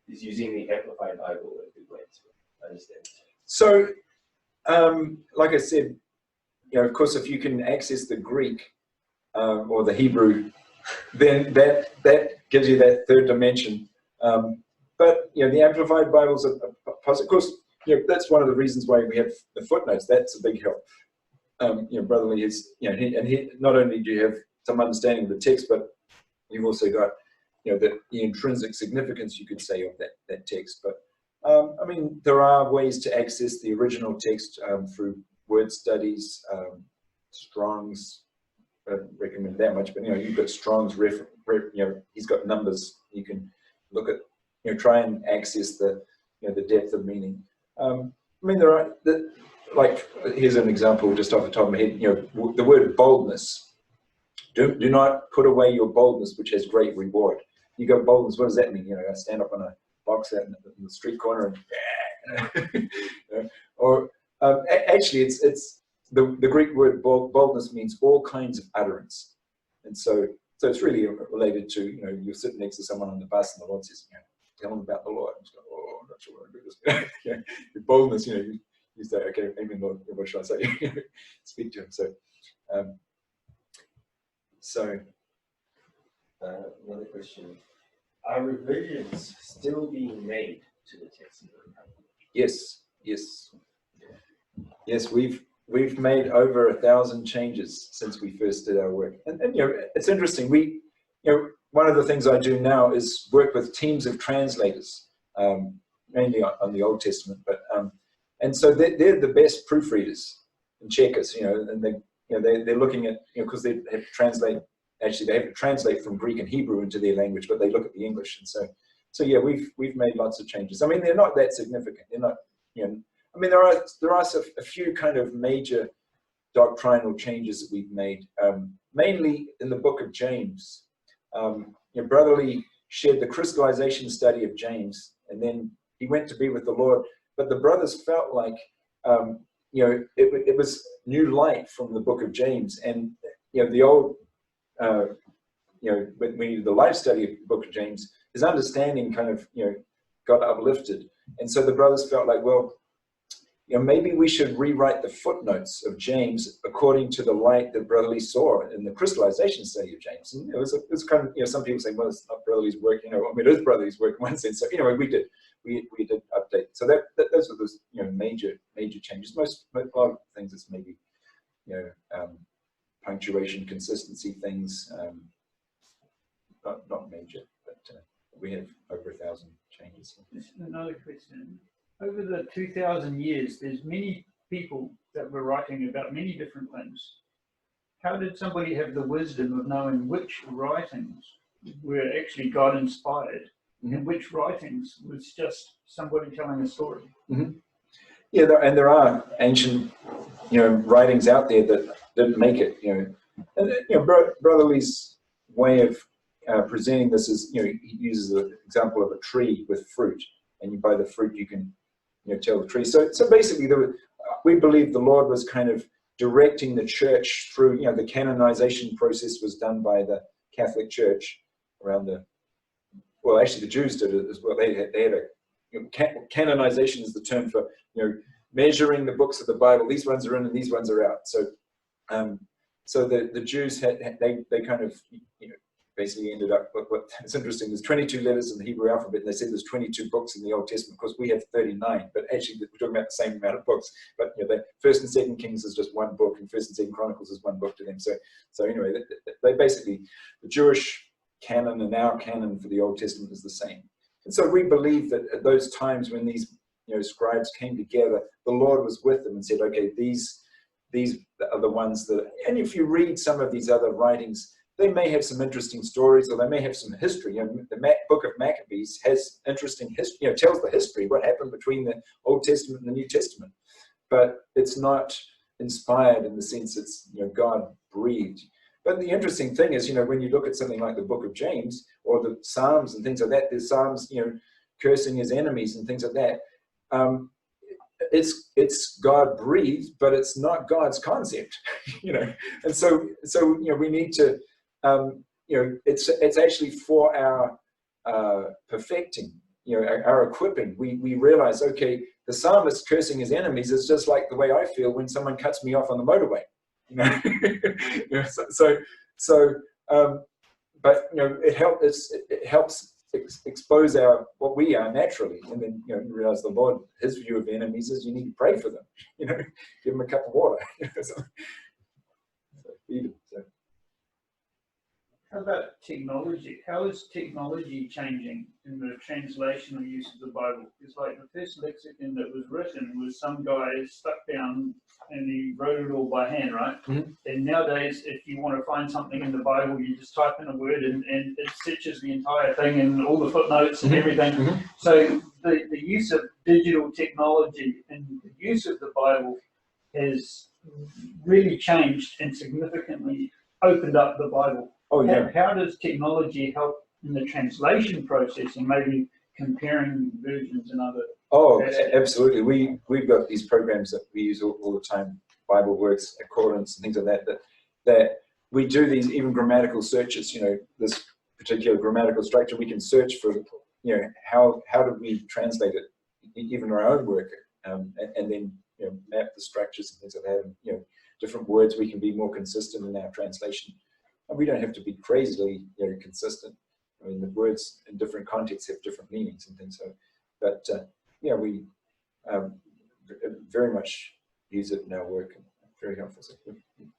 is using the Amplified Bible a good way to understand the text? So, like I said, of course, if you can access the Greek or the Hebrew, then that gives you that third dimension. But the Amplified Bibles are positive. Of course, that's one of the reasons why we have the footnotes. That's a big help. Brotherly is, he not only do you have some understanding of the text, but you've also got, the intrinsic significance, you could say, of that text. But I mean, there are ways to access the original text through word studies, Strong's. I don't recommend that much, but you've got Strong's he's got numbers. You can look at, try and access the depth of meaning. I mean, there are here's an example just off the top of my head. The word boldness. Do not put away your boldness, which has great reward. You got boldness. What does that mean? I stand up on a box out in the street corner and or actually, it's the Greek word boldness means all kinds of utterance, and so it's really related to you're sitting next to someone on the bus and the Lord says, tell them about the Lord. And go, oh, I'm not sure what I do this. Your boldness, you say, okay, amen, Lord. What should I say? Speak to him. So, another question: are revisions still being made to the text of the Bible? Yes. We've made over 1,000 changes since we first did our work, and it's interesting. One of the things I do now is work with teams of translators, mainly on the Old Testament, but and so they're the best proofreaders and checkers, and they're looking at because they have to translate actually they have to translate from Greek and Hebrew into their language, but they look at the English. And so yeah, we've made lots of changes. I mean, they're not that significant. They're not, you know, I mean, there are a few kind of major doctrinal changes that we've made, mainly in the book of James. You know, Brother Lee shared the crystallization study of James, and then he went to be with the Lord. But the brothers felt like, you know, it was new light from the book of James, and you know, the old, you know, when we did the life study of the book of James, his understanding kind of, you know, got uplifted, and so the brothers felt like, well, you know, maybe we should rewrite the footnotes of James according to the light that Brother Lee saw in the crystallization study of James. And it was kind of, you know, some people say, well, it's not Brother Lee's work, you know, I mean, it is Brother Lee's work in one sense. So, you know, we did update. So those were those, you know, major changes. A lot of things it's maybe, you know, punctuation, consistency things, not major, but we have over 1,000 changes. Another question. Over the 2,000 years, there's many people that were writing about many different things. How did somebody have the wisdom of knowing which writings were actually God inspired and which writings was just somebody telling a story? Yeah, there are ancient, you know, writings out there that didn't make it, you know. And, you know, Brother Lee's way of presenting this is, you know, he uses the example of a tree with fruit, and by the fruit you can, you know, tell the tree. So basically, we believe the Lord was kind of directing the church through, you know, the canonization process was done by the Catholic Church around well, actually the Jews did it as well. They had a, you know, canonization is the term for, you know, measuring the books of the Bible. These ones are in and these ones are out. So, so the Jews they kind of, you know, basically ended up with it's interesting. There's 22 letters in the Hebrew alphabet, and they said there's 22 books in the Old Testament. Of course, we have 39, but actually we're talking about the same amount of books. But you know, First and Second Kings is just one book, and First and Second Chronicles is one book to them. So anyway, they basically, the Jewish canon and our canon for the Old Testament is the same. And so we believe that at those times when these, you know, scribes came together, the Lord was with them and said, okay, these are the ones that. And if you read some of these other writings, they may have some interesting stories, or they may have some history. You know, the book of Maccabees has interesting history, you know, tells the history, what happened between the Old Testament and the New Testament. But it's not inspired in the sense it's, you know, God breathed. But the interesting thing is, you know, when you look at something like the book of James or the Psalms and things like that, there's Psalms, you know, cursing his enemies and things like that. It's God breathed, but it's not God's concept, you know. And so you know, we need to, you know, it's actually for our perfecting, you know, our equipping. We realize, okay, the psalmist cursing his enemies is just like the way I feel when someone cuts me off on the motorway, you know. You know, but you know, it helps expose what we are naturally, and then, you know, you realize the Lord, his view of enemies is you need to pray for them, you know, give them a cup of water. So feed them. So. How about technology? How is technology changing in the translation or use of the Bible? It's like the first lexicon that was written was some guy stuck down and he wrote it all by hand, right? And nowadays, if you want to find something in the Bible, you just type in a word and it searches the entire thing and all the footnotes and everything. So the use of digital technology and the use of the Bible has really changed and significantly opened up the Bible. Oh, yeah. How does technology help in the translation process and maybe comparing versions and other? Oh, absolutely. We've got these programs that we use all the time, Bible Works, Accordance, and things like that we do these even grammatical searches. You know, this particular grammatical structure, we can search for, you know, how do we translate it, even our own work, and then, you know, map the structures and things like that. And, you know, different words, we can be more consistent in our translation. And we don't have to be crazily, you know, consistent. I mean, the words in different contexts have different meanings and things. So, but yeah, we very much use it in our work, and very helpful.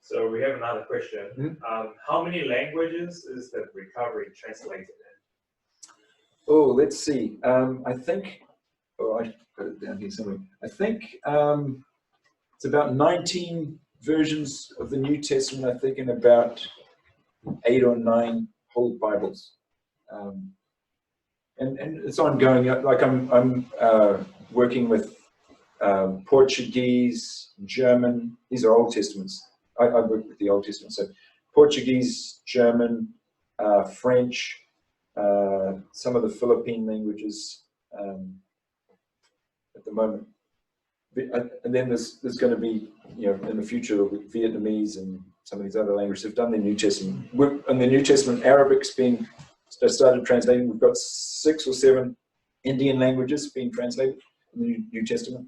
So we have another question. How many languages is the recovery translated in? Oh, let's see. I think. Oh, I got it down here somewhere. I think it's about 19 versions of the New Testament. I think, and about 8 or 9 whole Bibles. And it's ongoing. Like I'm working with Portuguese, German. These are Old Testaments. I work with the Old Testament. So Portuguese, German, French, some of the Philippine languages at the moment. And then there's going to be, in the future, there'll be Vietnamese and some of these other languages have done the New Testament. In the New Testament, Arabic's being started translating. We've got 6 or 7 Indian languages being translated in the New Testament.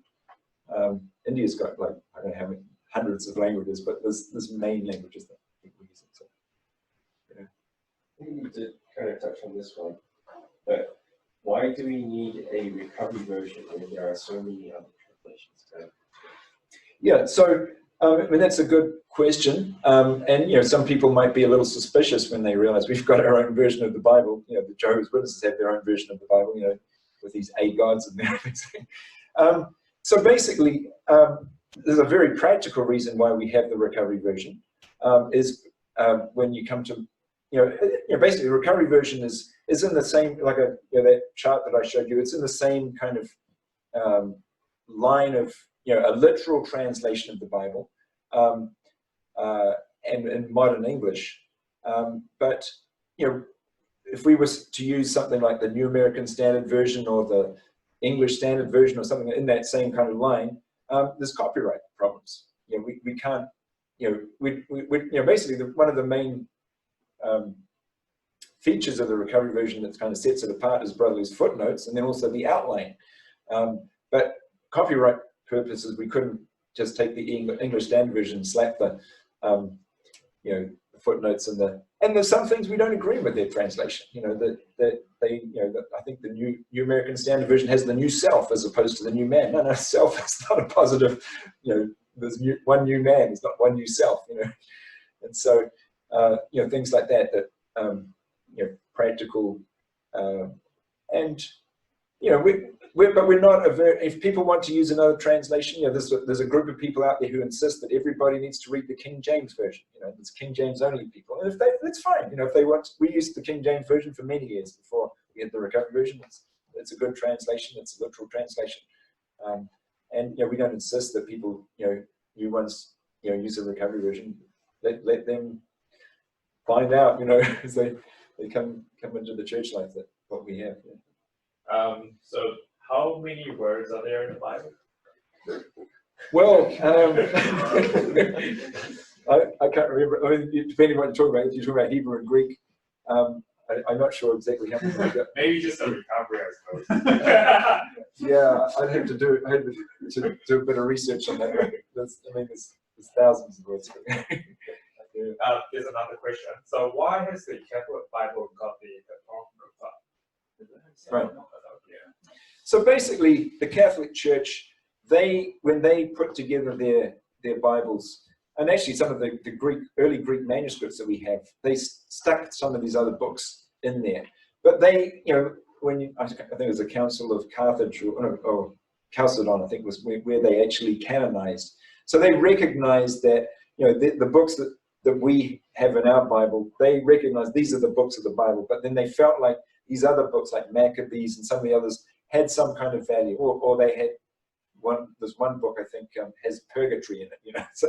India's got like, I don't know how many hundreds of languages, but there's main languages that people use. So, yeah. I think we did kind of touch on this one, but why do we need a recovery version when there are so many other translations? Yeah, so I mean that's a good question, and some people might be a little suspicious when they realize we've got our own version of the Bible. The Jehovah's Witnesses have their own version of the Bible, with these 8 gods and everything. So basically, there's a very practical reason why we have the recovery version. Is when you come to, basically the recovery version is in the same, like that chart that I showed you. It's in the same kind of line of a literal translation of the Bible, and in modern English. But if we were to use something like the New American Standard Version or the English Standard Version or something in that same kind of line, there's copyright problems. We can't. Basically one of the main features of the recovery version that kind of sets it apart is brotherly's footnotes, and then also the outline. But copyright purposes, we couldn't just take the English Standard Version and slap the the footnotes and there's some things we don't agree with their translation. I think the New American Standard Version has the new self as opposed to the new man. No, self is not a positive. There's one new man. It's not one new self. And so things like that practical, and but we're not if people want to use another translation, there's a group of people out there who insist that everybody needs to read the King James Version. There's King James only people, and that's fine. If they want, we used the King James Version for many years before we had the recovery version. It's a good translation. It's a literal translation, and we don't insist that people new ones use the recovery version. Let them find out, as they come into the church like that, what we have. So how many words are there in the Bible? Well, I can't remember. I mean, depending on what you're talking about, if you're talking about Hebrew and Greek, I'm not sure exactly how many. Maybe just a recovery, I suppose. Yeah, I'd have to do a bit of research on that. There's thousands of words. There's another question. So why has the Catholic Bible got the Right. So basically, the Catholic Church, when they put together their Bibles, and actually some of the early Greek manuscripts that we have, they stuck some of these other books in there. But they, I think it was the Council of Carthage or Chalcedon, I think was where they actually canonized. So they recognized that the books that we have in our Bible, they recognize these are the books of the Bible. But then they felt like these other books like Maccabees and some of the others had some kind of value, or they had there's one book I think has purgatory in it, so,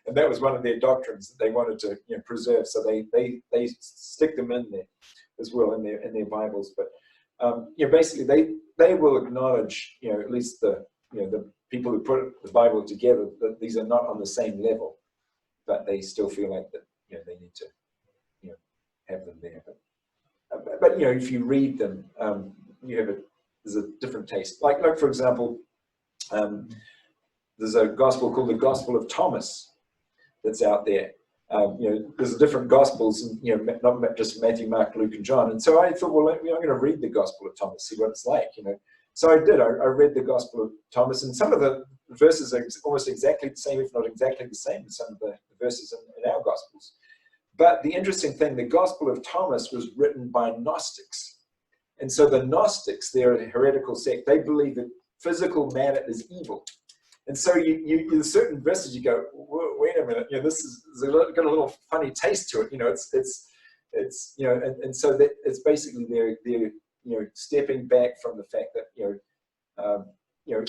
and that was one of their doctrines that they wanted to preserve, so they stick them in there as well in their Bibles. But basically they will acknowledge, at least the people who put the Bible together, that these are not on the same level, but they still feel like that they need to have them there. But if you read them, there's a different taste. Like for example, there's a gospel called the Gospel of Thomas that's out there. There's different gospels, and not just Matthew, Mark, Luke, and John. And so I thought, well, I'm going to read the Gospel of Thomas, see what it's like. So I did. I read the Gospel of Thomas, and some of the verses are almost exactly the same, if not exactly the same, as some of the verses in our Gospels. But the interesting thing, the Gospel of Thomas was written by Gnostics. And so the Gnostics, they're a heretical sect. They believe that physical matter is evil. And so you certain verses you go, wait a minute, this is got a little funny taste to it. it's, you know, and so that it's basically they're you know, stepping back from the fact that, you know,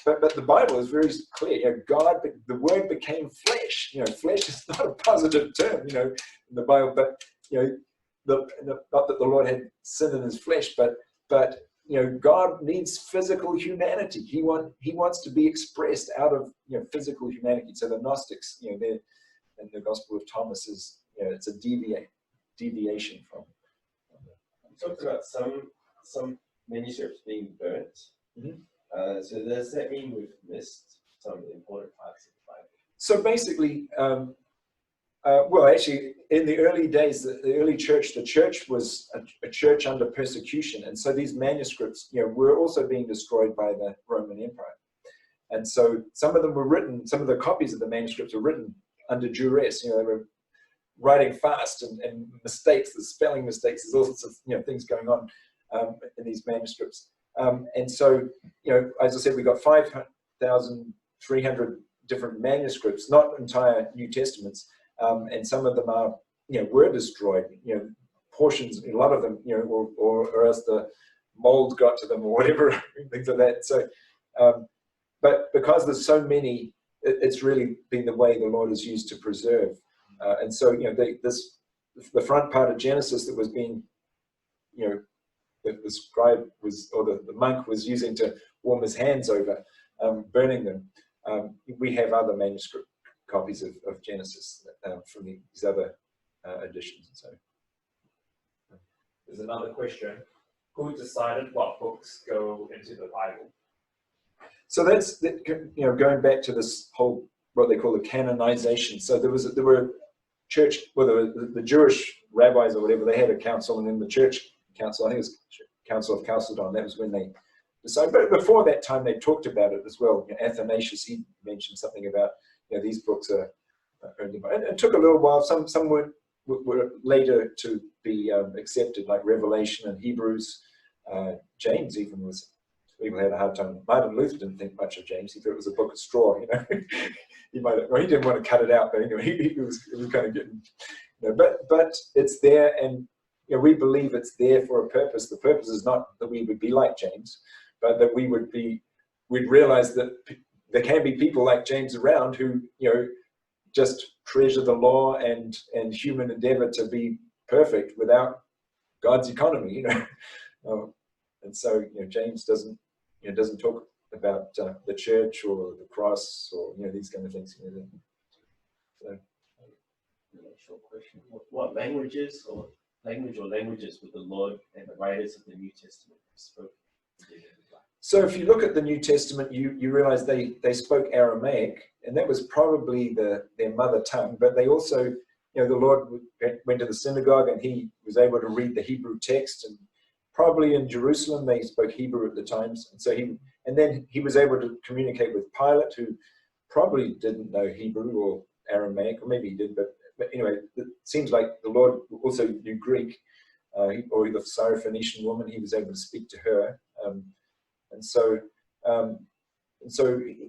but the Bible is very clear. You know, God, the Word became flesh. You know, flesh is not a positive term, you know, in the Bible. But you know, not that the Lord had sin in His flesh, but you know, God needs physical humanity. He wants to be expressed out of, you know, physical humanity. So the Gnostics, you know, they're in the Gospel of Thomas is, you know, it's a deviation from. You talked about some manuscripts being burnt. Mm-hmm. So does that mean we've missed some important parts of the Bible? So basically, well, actually, in the early days, the early church, the church was a church under persecution, and so these manuscripts, you know, were also being destroyed by the Roman Empire. And so some of them were written, some of the copies of the manuscripts were written under duress. You know, they were writing fast and mistakes, the spelling mistakes, there's all sorts of, you know, things going on in these manuscripts. And so, you know, as I said, we got 5,300 different manuscripts, not entire New Testaments, and some of them are, you know, were destroyed. You know, portions, a lot of them, you know, or else the mold got to them or whatever, things like that. So, but because there's so many, it's really been the way the Lord has used to preserve. And so, you know, the front part of Genesis that was being, you know, that the scribe was, or the monk was using to warm his hands over, burning them. We have other manuscript copies of Genesis from these other editions. And so, There's another question. Who decided what books go into the Bible? so that's, you know, going back to this whole, what they call the canonization. So there were church, well, the Jewish rabbis or whatever, they had a council, and then the church council, I think it was Council of Chalcedon, that was when they decided. But before that time, they talked about it as well. You know, Athanasius, he mentioned something about, you know, these books are early. And it took a little while. Some were later to be accepted, like Revelation and Hebrews. James even was, people had a hard time. Martin Luther didn't think much of James. He thought it was a book of straw, you know. He didn't want to cut it out, but anyway, he was kind of getting, you know, but it's there, and you know, we believe it's there for a purpose. The purpose is not that we would be like James, but that we'd realize that there can be people like James around who, you know, just treasure the law and human endeavor to be perfect without God's economy, you know. And so, you know, James doesn't talk about the church or the cross or, you know, these kind of things. You know, so. Short question. What languages or languages would the Lord and the writers of the New Testament have spoken? So if you look at the New Testament, you realize they spoke Aramaic, and that was probably their mother tongue, but they also, you know, the Lord went to the synagogue and he was able to read the Hebrew text, and probably in Jerusalem they spoke Hebrew at the times, and so then he was able to communicate with Pilate, who probably didn't know Hebrew or Aramaic, or maybe he did, but anyway, it seems like the Lord also knew Greek, or the Syrophoenician woman, he was able to speak to her. And so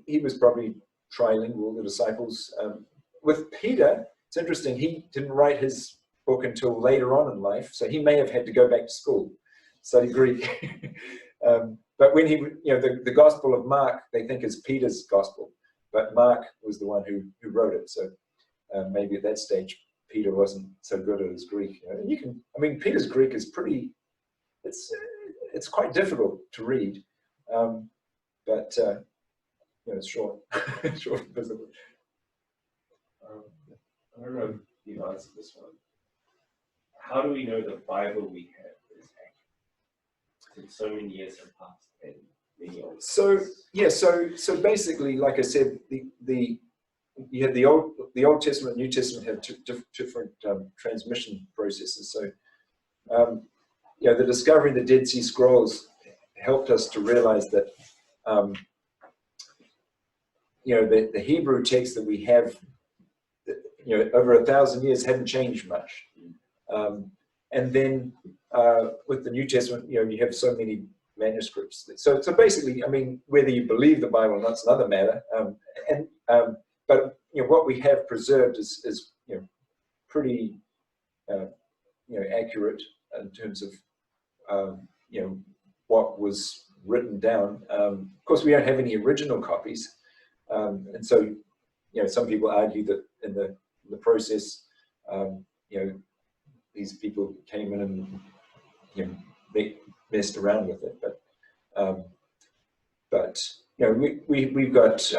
he was probably trilingual, the disciples. With Peter, it's interesting, he didn't write his book until later on in life, so he may have had to go back to school, study Greek. But when he, you know, the Gospel of Mark, they think is Peter's Gospel, but Mark was the one who wrote it. So maybe at that stage, Peter wasn't so good at his Greek. You know, Peter's Greek is pretty, it's quite difficult to read. But you know, it's short, short and visible. I don't know if you've answered this one. How do we know the Bible we have is accurate? Since so many years have passed and many old. So yeah, so basically, like I said, you have the Old Testament and New Testament have different transmission processes. So you know, the discovery of the Dead Sea Scrolls helped us to realize that you know, the Hebrew text that we have, you know, over 1,000 years hadn't changed much. And then with the New Testament, you know, you have so many manuscripts. So basically, I mean, whether you believe the Bible or not is another matter. But you know, what we have preserved is you know, pretty accurate in terms of what was written down. Of course, we don't have any original copies, and so some people argue that in the process, these people came in and they messed around with it. But we've got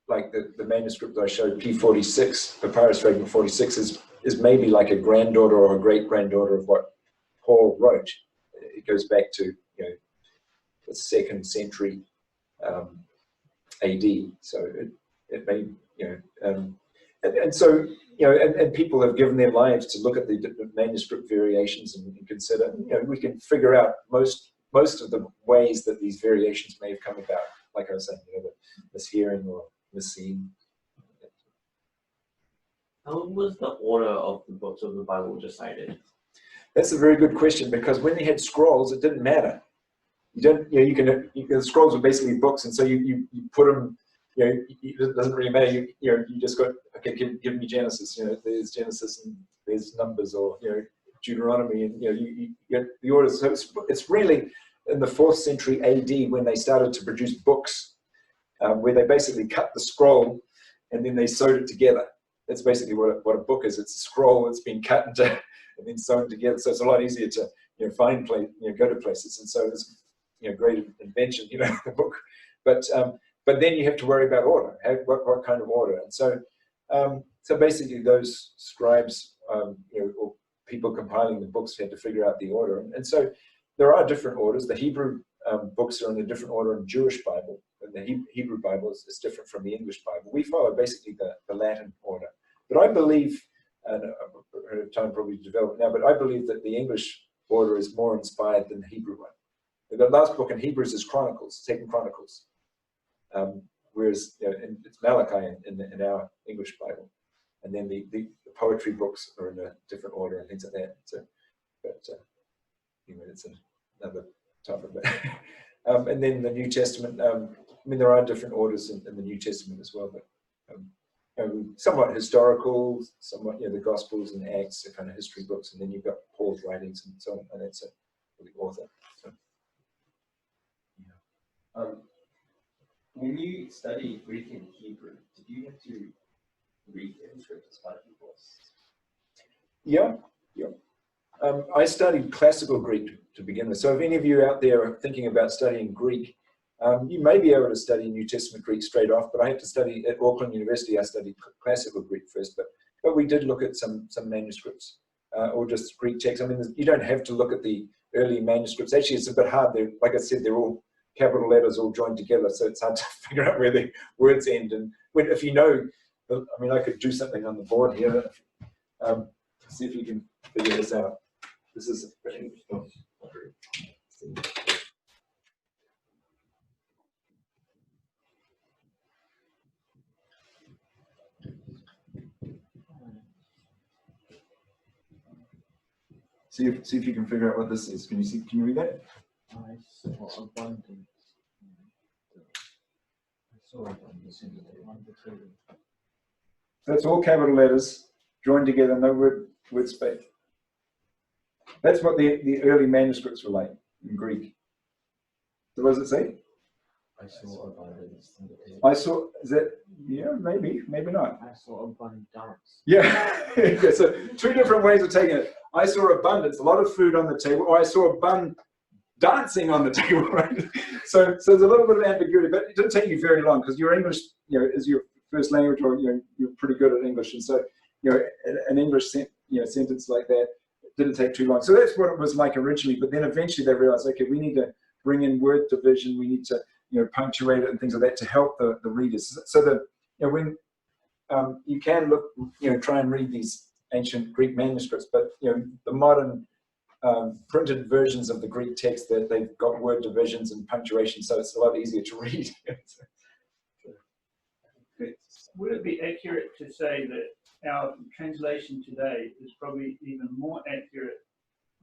like the manuscript that I showed, P46, Papyrus Fragment 46, is maybe like a granddaughter or a great granddaughter of what Paul wrote. It goes back to the 2nd century AD. So it may and so and people have given their lives to look at the manuscript variations and consider. We can figure out most of the ways that these variations may have come about. Like I was saying, the mishearing or misseeing. How was the order of the books of the Bible decided? That's a very good question, because when they had scrolls, it didn't matter. You don't, the scrolls were basically books, and so you put them. It doesn't really matter. You just got, okay, give me Genesis. There's Genesis and there's Numbers, or Deuteronomy, and you get the orders. So it's really in the 4th century AD when they started to produce books, where they basically cut the scroll and then they sewed it together. That's basically what a book is. It's a scroll that's been cut into and then sewn together. So it's a lot easier to find go to places. And so it's great invention, the book. But then you have to worry about order. What kind of order? And so basically those scribes, or people compiling the books had to figure out the order. And so there are different orders. The Hebrew books are in a different order in Jewish Bible. And the Hebrew Bible is different from the English Bible. We follow basically the Latin order. But I believe, and I don't have time probably to develop it now, but I believe that the English order is more inspired than the Hebrew one. The last book in Hebrews is Chronicles, 2nd Chronicles. Whereas it's Malachi in our English Bible. And then the poetry books are in a different order and things like that. So, but anyway, it's another topic. And then the New Testament, there are different orders in the New Testament as well, but somewhat historical, somewhat, the Gospels and Acts are kind of history books, and then you've got Paul's writings and so on, and that's the author. So, when you study Greek and Hebrew, did you have to read the scriptures by people? Yeah. I studied classical Greek to begin with. So if any of you out there are thinking about studying Greek, you may be able to study New Testament Greek straight off, but I had to study at Auckland University. I studied classical Greek first, but we did look at some manuscripts or just Greek texts. You don't have to look at the early manuscripts. Actually, it's a bit hard. Like I said, they're all capital letters all joined together, so it's hard to figure out where the words end. And if I could do something on the board here. See if you can figure this out. This is see if you can figure out what this is. Can you read that? I saw abundance. I saw abundance in the 1 to 2. That's all capital letters joined together, no word space. That's what the early manuscripts were like in Greek. So what does it say? I saw abundance in the 2. I saw, is that, yeah, maybe not. I saw abundance. Yeah, so 2 different ways of taking it. I saw abundance, a lot of food on the table, or I saw a bun dancing on the table, right? So there's a little bit of ambiguity, but it didn't take you very long because your English, is your first language, or you're pretty good at English, and so an English sentence like that didn't take too long. So that's what it was like originally, but then eventually they realized, okay, we need to bring in word division, we need to punctuate it and things like that to help the readers. So that when you can look, try and read these ancient Greek manuscripts, but the modern printed versions of the Greek text, that they've got word divisions and punctuation, so it's a lot easier to read. Would it be accurate to say that our translation today is probably even more accurate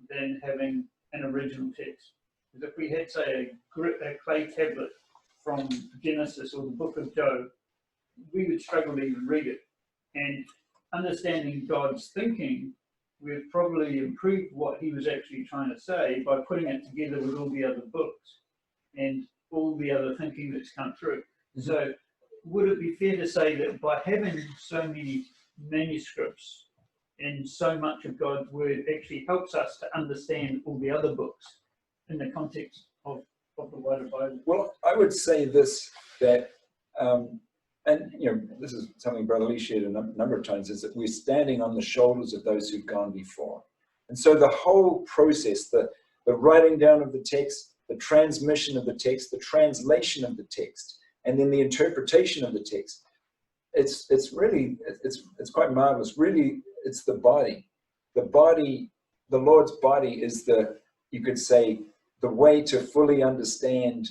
than having an original text? Because if we had, say, a clay tablet from Genesis or the book of Job, we would struggle to even read it. And understanding God's thinking we've probably improved what he was actually trying to say by putting it together with all the other books and all the other thinking that's come through. So would it be fair to say that by having so many manuscripts and so much of God's word actually helps us to understand all the other books in the context of the wider Bible? Well, I would say this, that, and this is something Brother Lee shared a number of times, is that we're standing on the shoulders of those who've gone before. And so the whole process, the writing down of the text, the transmission of the text, the translation of the text, and then the interpretation of the text, it's quite marvelous. Really, it's the body. The body, the Lord's body is you could say, the way to fully understand,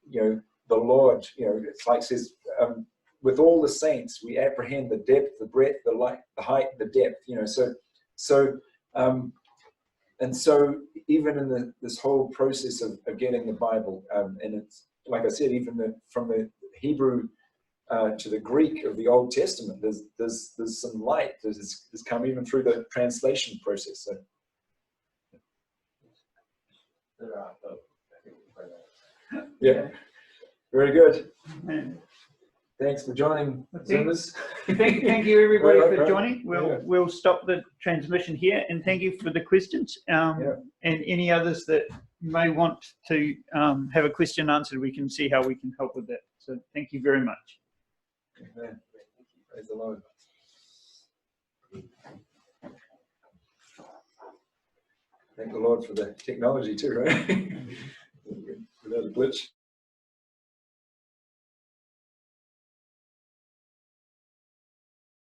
the Lord. It's like it says, with all the saints, we apprehend the depth, the breadth, the height, the depth. And so even in this whole process of getting the Bible, and it's like I said, even from the Hebrew to the Greek of the Old Testament, there's some light that has come even through the translation process. So. Yeah, very good. Thanks for joining, Zoomers. Thank you everybody for Right. joining. We'll stop the transmission here, and thank you for the questions. And any others that may want to have a question answered, we can see how we can help with that. So thank you very much. Amen. Praise the Lord. Thank the Lord for the technology too, right? Without a glitch.